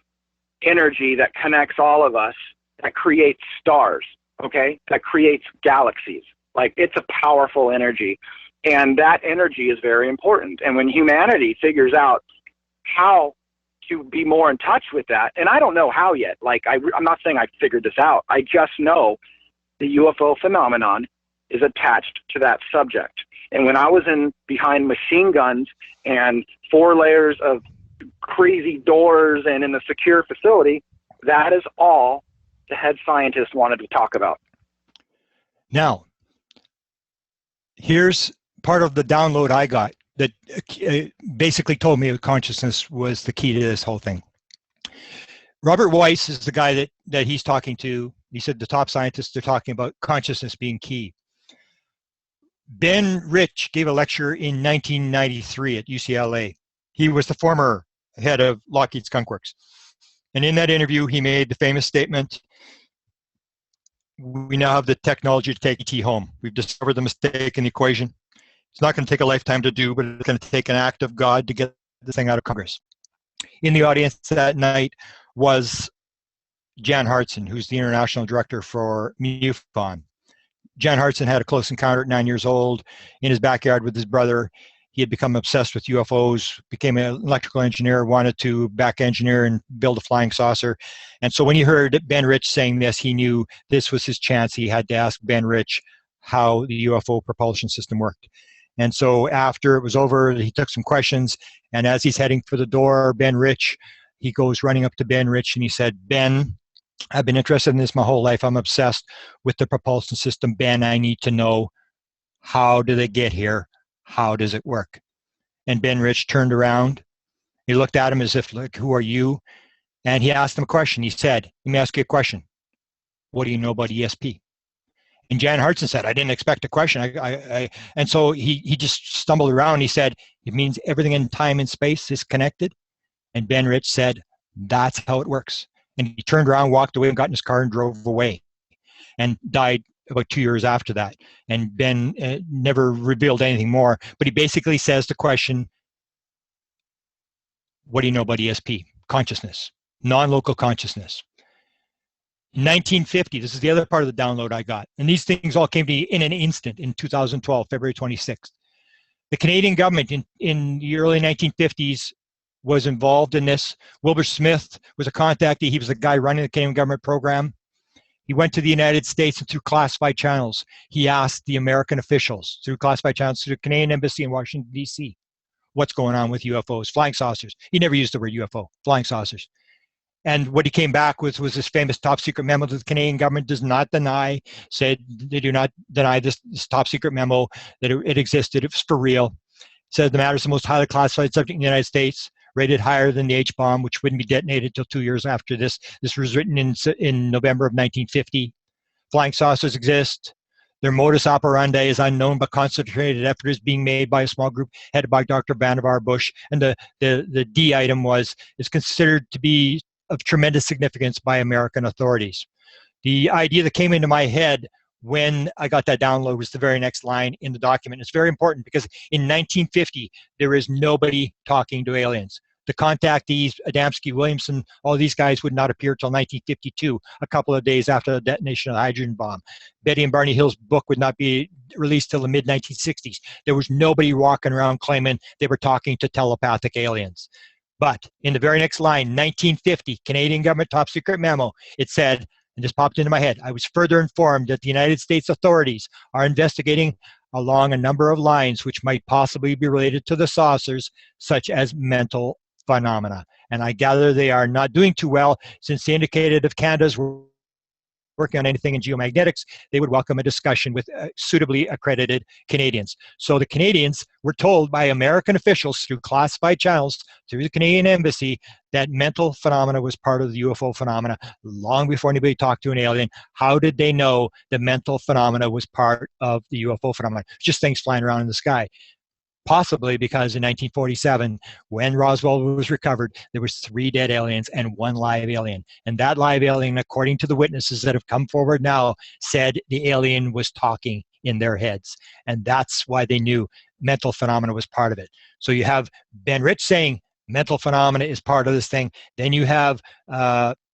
energy that connects all of us, that creates stars. Okay, that creates galaxies. Like, it's a powerful energy, and that energy is very important. And when humanity figures out how to be more in touch with that, and I don't know how yet. Like, I'm not saying I figured this out. I just know the UFO phenomenon is attached to that subject. And when I was behind machine guns and 4 layers of crazy doors and in the secure facility, that is all the head scientist wanted to talk about. Now, here's part of the download I got that basically told me consciousness was the key to this whole thing. Robert Weiss is the guy that he's talking to. He said the top scientists are talking about consciousness being key. Ben Rich gave a lecture in 1993 at UCLA. He was the former head of Lockheed Skunk Works. And in that interview, he made the famous statement, "We now have the technology to take ET home. We've discovered the mistake in the equation. It's not going to take a lifetime to do, but it's going to take an act of God to get this thing out of Congress. In the audience that night was Jan Hartson, who's the international director for MUFON. Jan Hartson had a close encounter at 9 years old in his backyard with his brother. He had become obsessed with UFOs, became an electrical engineer, wanted to back engineer and build a flying saucer. And so when he heard Ben Rich saying this, he knew this was his chance. He had to ask Ben Rich how the UFO propulsion system worked. And so after it was over, he took some questions. And as he's heading for the door, Ben Rich, he goes running up to Ben Rich and he said, Ben, I've been interested in this my whole life. I'm obsessed with the propulsion system. Ben, I need to know, how do they get here? How does it work? And Ben Rich turned around. He looked at him as if, like, who are you? And he asked him a question. He said, let me ask you a question. What do you know about ESP? And Jan Hartson said, I didn't expect a question. And so he just stumbled around. He said, it means everything in time and space is connected. And Ben Rich said, that's how it works. And he turned around, walked away, and got in his car and drove away, and died about 2 years after that. And Ben never revealed anything more, but he basically says the question, what do you know about ESP? Consciousness, non-local consciousness. In 1950, this is the other part of the download I got, and these things all came to me in an instant in 2012, February 26th. The Canadian government in the early 1950s was involved in this. Wilbur Smith was a contactee. He was the guy running the Canadian government program. He went to the United States and through classified channels, he asked the American officials through classified channels, through the Canadian Embassy in Washington, D.C., what's going on with UFOs, flying saucers. He never used the word UFO, flying saucers. And what he came back with was this famous top secret memo that the Canadian government does not deny, said they do not deny this top secret memo, that it existed, it was for real. Said the matter is the most highly classified subject in the United States, rated higher than the H-bomb, which wouldn't be detonated until 2 years after this. This was written in November of 1950. Flying saucers exist. Their modus operandi is unknown, but concentrated effort is being made by a small group headed by Dr. Vannevar Bush. And the D item is considered to be of tremendous significance by American authorities. The idea that came into my head when I got that download was the very next line in the document. It's very important because in 1950, there is nobody talking to aliens. The contactees, Adamski, Williamson, all these guys would not appear until 1952, a couple of days after the detonation of the hydrogen bomb. Betty and Barney Hill's book would not be released till the mid-1960s. There was nobody walking around claiming they were talking to telepathic aliens. But in the very next line, 1950, Canadian government top secret memo, it said, and this popped into my head, I was further informed that the United States authorities are investigating along a number of lines which might possibly be related to the saucers, such as mental phenomena. And I gather they are not doing too well, since they indicated if Canada's working on anything in geomagnetics, they would welcome a discussion with suitably accredited Canadians. So the Canadians were told by American officials through classified channels, through the Canadian Embassy, that mental phenomena was part of the UFO phenomena long before anybody talked to an alien. How did they know the mental phenomena was part of the UFO phenomena? Just things flying around in the sky. Possibly because in 1947, when Roswell was recovered, there was 3 dead aliens and 1 live alien. And that live alien, according to the witnesses that have come forward now, said the alien was talking in their heads. And that's why they knew mental phenomena was part of it. So you have Ben Rich saying mental phenomena is part of this thing. Then you have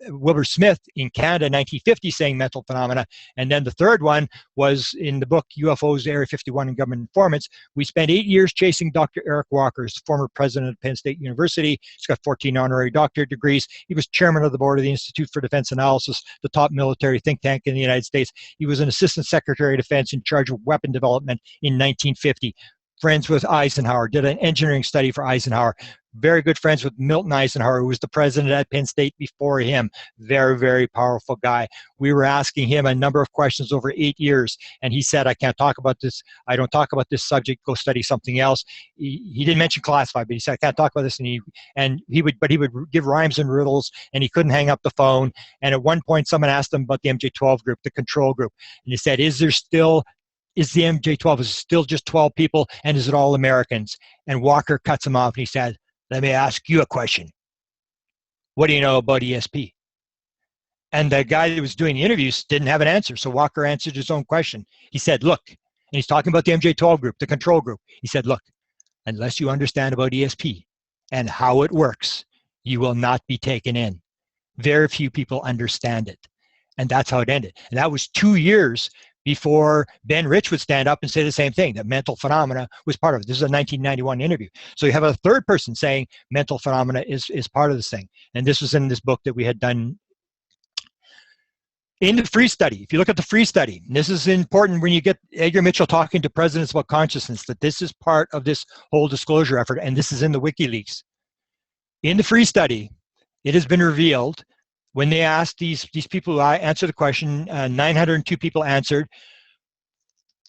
Wilbur Smith in Canada in 1950 saying mental phenomena. And then the third one was in the book UFOs, Area 51 and Government Informants. We spent 8 years chasing Dr. Eric Walker, the former president of Penn State University. He's got 14 honorary doctorate degrees. He was chairman of the board of the Institute for Defense Analysis, the top military think tank in the United States. He was an assistant secretary of defense in charge of weapon development in 1950. Friends with Eisenhower, did an engineering study for Eisenhower. Very good friends with Milton Eisenhower, who was the president at Penn State before him. Very, very powerful guy. We were asking him a number of questions over 8 years, and he said, I can't talk about this. I don't talk about this subject. Go study something else. He didn't mention classified, but he said, I can't talk about this. And he would give rhymes and riddles, and he couldn't hang up the phone. And at one point, someone asked him about the MJ-12 group, the control group. And he said, is the MJ-12, is it still just 12 people, and is it all Americans? And Walker cuts him off, and he said, let me ask you a question. What do you know about ESP? And the guy that was doing the interviews didn't have an answer, so Walker answered his own question. He said, look, And he's talking about the MJ12 group, the control group. He said, look, unless you understand about ESP and how it works, you will not be taken in. Very few people understand it. And that's how it ended. And that was 2 years before Ben Rich would stand up and say the same thing, that mental phenomena was part of it. This is a 1991 interview. So you have a third person saying mental phenomena is part of this thing. And this was in this book that we had done in the free study. If you look at the free study, and this is important when you get Edgar Mitchell talking to presidents about consciousness, that this is part of this whole disclosure effort, and this is in the WikiLeaks. In the free study, it has been revealed when they asked these people who answered the question, 902 people answered,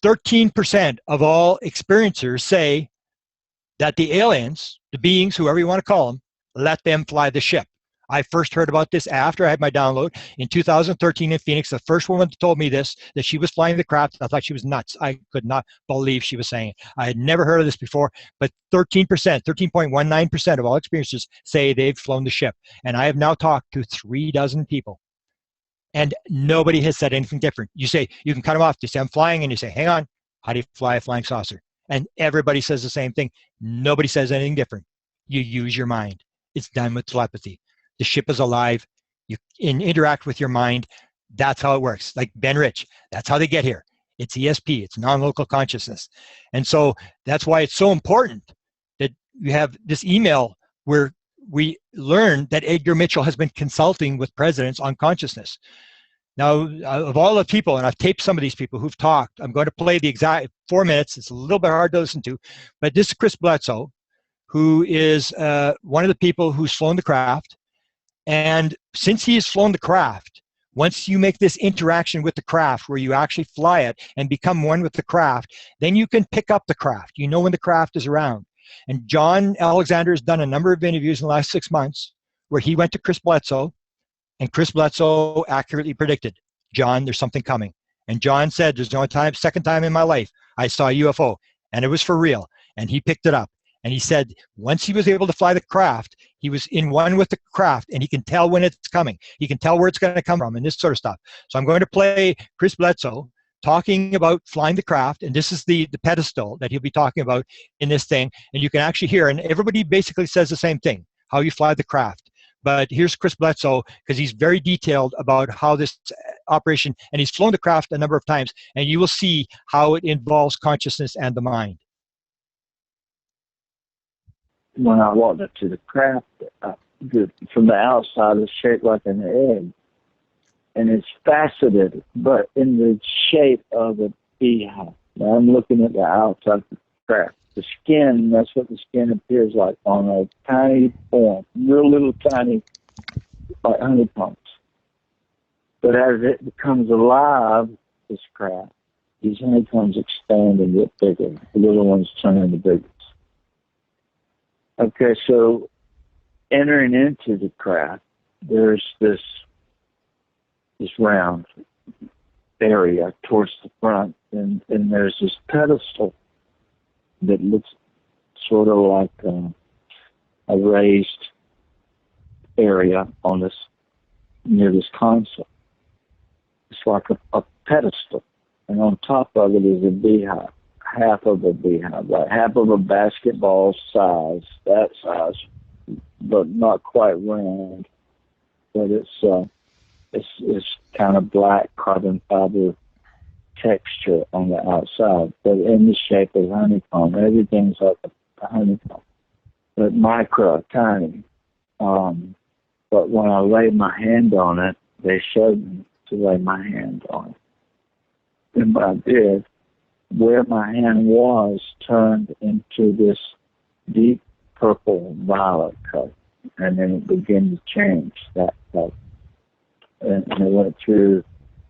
13% of all experiencers say that the aliens, the beings, whoever you want to call them, let them fly the ship. I first heard about this after I had my download in 2013 in Phoenix. The first woman told me this, that she was flying the craft. I thought she was nuts. I could not believe she was saying it. I had never heard of this before, but 13%, 13.19% of all experiencers say they've flown the ship. And I have now talked to 36 people, and nobody has said anything different. You say, you can cut them off. You say, I'm flying, and you say, hang on, how do you fly a flying saucer? And everybody says the same thing. Nobody says anything different. You use your mind. It's done with telepathy. The ship is alive. You interact with your mind. That's how it works. Like Ben Rich, that's how they get here. It's ESP, it's non-local consciousness. And so that's why it's so important that you have this email where we learn that Edgar Mitchell has been consulting with presidents on consciousness. Now, of all the people, and I've taped some of these people who've talked, I'm going to play the exact 4 minutes. It's a little bit hard to listen to, but this is Chris Bledsoe, who is one of the people who's flown the craft. And since he has flown the craft, once you make this interaction with the craft where you actually fly it and become one with the craft, then you can pick up the craft. You know when the craft is around. And John Alexander has done a number of interviews in the last 6 months where he went to Chris Bledsoe, and Chris Bledsoe accurately predicted, John, there's something coming. And John said, there's no time, second time in my life I saw a UFO, and it was for real. And he picked it up. And he said, once he was able to fly the craft, he was in one with the craft, and he can tell when it's coming. He can tell where it's going to come from and this sort of stuff. So I'm going to play Chris Bledsoe talking about flying the craft, and this is the pedestal that he'll be talking about in this thing. And you can actually hear, and everybody basically says the same thing, how you fly the craft. But here's Chris Bledsoe, because he's very detailed about how this operation, and he's flown the craft a number of times, and you will see how it involves consciousness and the mind. When I walked up to the craft, from the outside, it's shaped like an egg. And it's faceted, but in the shape of a beehive. Now I'm looking at the outside of the craft. The skin, that's what the skin appears like on a tiny form, real little tiny, like honeycombs. But as it becomes alive, this craft, these honeycombs expand and get bigger. The little ones turn into bigger. Okay, so entering into the craft, there's this round area towards the front, and there's this pedestal that looks sort of like a raised area on this, near this console. It's like a pedestal, and on top of it is a beehive. Half of a beehive, like half of a basketball size, that size, but not quite round. But it's kind of black carbon fiber texture on the outside, but in the shape of honeycomb. Everything's like a honeycomb, but micro, tiny. But when I laid my hand on it, they showed me to lay my hand on it, and I did. Where my hand was turned into this deep purple violet color, and then it began to change that color. And it went through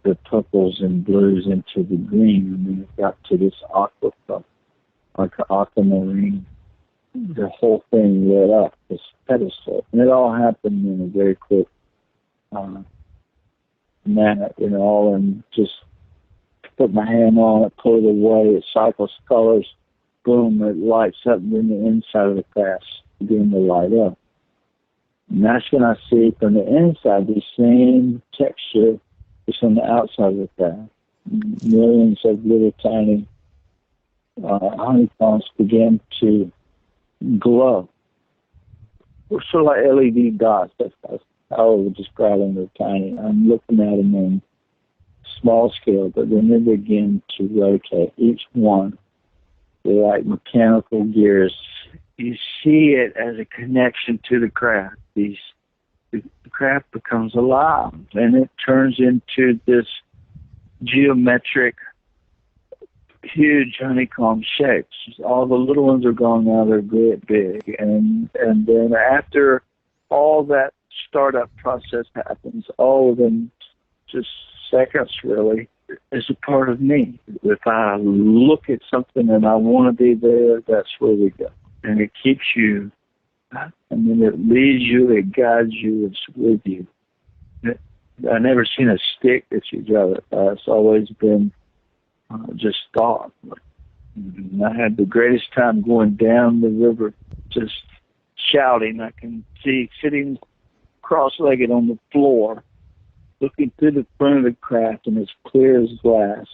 the purples and blues into the green, and then it got to this aqua color, like an aquamarine. The whole thing lit up, this pedestal. And it all happened in a very quick manner, all in just put my hand on it, pull it away, it cycles colors, boom, it lights up, and then the inside of the craft begin to light up. And that's when I see from the inside the same texture as from the outside of the craft. Millions of little tiny honeycombs began to glow. They're sort of like LED dots. That's how I would describe them. They're tiny. I'm looking at them on small scale, but then they begin to rotate. Each one, they're like mechanical gears. You see it as a connection to the craft. The craft becomes alive, and it turns into this geometric, huge honeycomb shapes. All the little ones are gone now; they're great big, and then after all that startup process happens, all of them, just seconds really, is a part of me. If I look at something and I want to be there, that's where we go, and it keeps you. And then it leads you, it guides you, it's with you. I've never seen a stick that you drive it by. It's always been just thought. And I had the greatest time going down the river, just shouting. I can see sitting cross-legged on the floor, looking through the front of the craft, and it's clear as glass.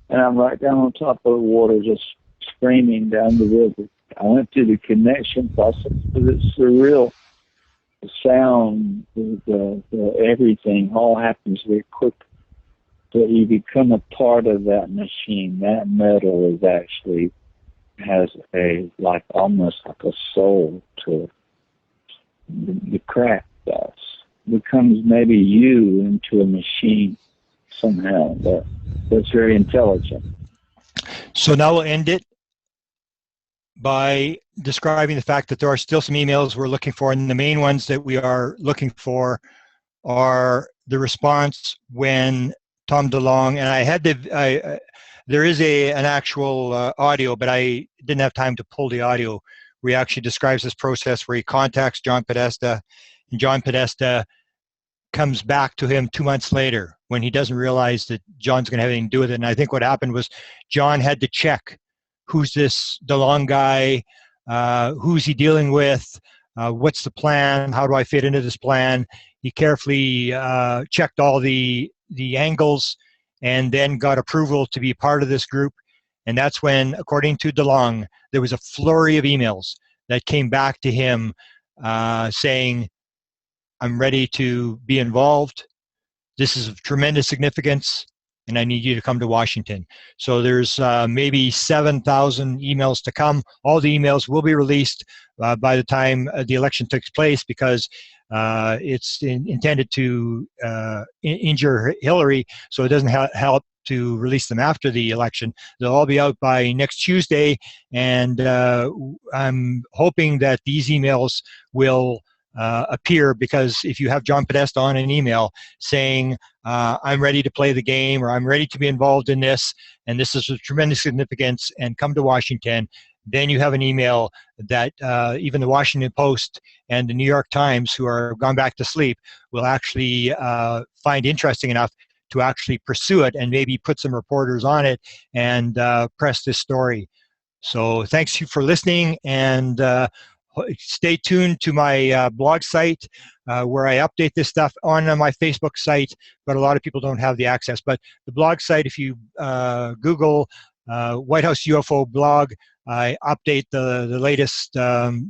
And I'm right down on top of the water, just screaming down the river. I went through the connection process because it's surreal. The sound, the everything all happens very quick. But you become a part of that machine. That metal is actually has almost like a soul to it. The craft does. Becomes maybe you into a machine somehow. That's very intelligent. So now we'll end it by describing the fact that there are still some emails we're looking for, and the main ones that we are looking for are the response when Tom DeLonge, and I had there is an actual audio, but I didn't have time to pull the audio, where he actually describes this process where he contacts John Podesta, and John Podesta comes back to him 2 months later when he doesn't realize that John's going to have anything to do with it. And I think what happened was John had to check, who's this DeLonge guy? Who's he dealing with? What's the plan? How do I fit into this plan? He carefully checked all the angles and then got approval to be part of this group. And that's when, according to DeLonge, there was a flurry of emails that came back to him saying, I'm ready to be involved. This is of tremendous significance, and I need you to come to Washington. So there's maybe 7,000 emails to come. All the emails will be released by the time the election takes place, because it's intended to injure Hillary, so it doesn't help to release them after the election. They'll all be out by next Tuesday, and I'm hoping that these emails will appear, because if you have John Podesta on an email saying, I'm ready to play the game, or I'm ready to be involved in this, and this is of tremendous significance, and come to Washington, then you have an email that even the Washington Post and the New York Times, who are gone back to sleep, will actually find interesting enough to actually pursue it and maybe put some reporters on it and press this story. So thanks you for listening, and stay tuned to my blog site where I update this stuff on my Facebook site, but a lot of people don't have the access. But the blog site, if you Google White House UFO blog, I update the latest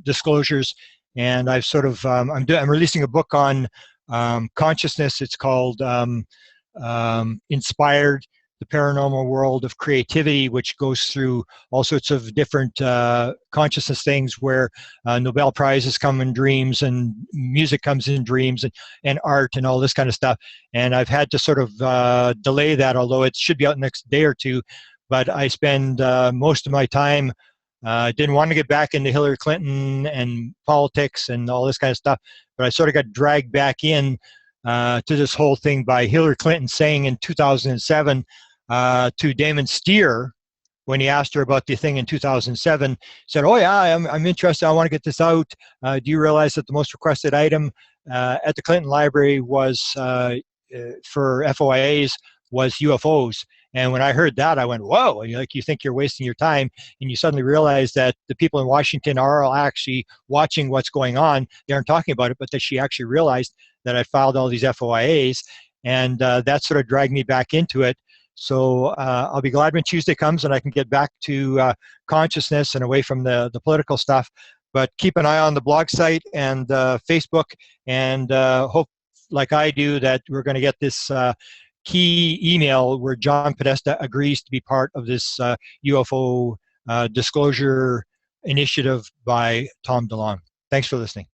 disclosures, and I've sort of I'm releasing a book on consciousness. It's called Inspired: The Paranormal World of Creativity, which goes through all sorts of different consciousness things, where Nobel Prizes come in dreams, and music comes in dreams, and art, and all this kind of stuff. And I've had to sort of delay that, although it should be out next day or two. But I spend most of my time, didn't want to get back into Hillary Clinton and politics and all this kind of stuff, but I sort of got dragged back in to this whole thing by Hillary Clinton saying in 2007 to Damon Steer, when he asked her about the thing in 2007, said, "Oh yeah, I'm interested. I want to get this out. Do you realize that the most requested item at the Clinton Library was for FOIAs was UFOs?" And when I heard that, I went, "Whoa!" Like, you think you're wasting your time, and you suddenly realize that the people in Washington are all actually watching what's going on. They aren't talking about it, but that she actually realized that I filed all these FOIAs, and that sort of dragged me back into it. So I'll be glad when Tuesday comes and I can get back to consciousness and away from the political stuff. But keep an eye on the blog site and Facebook, and hope, like I do, that we're going to get this key email where John Podesta agrees to be part of this UFO disclosure initiative by Tom DeLonge. Thanks for listening.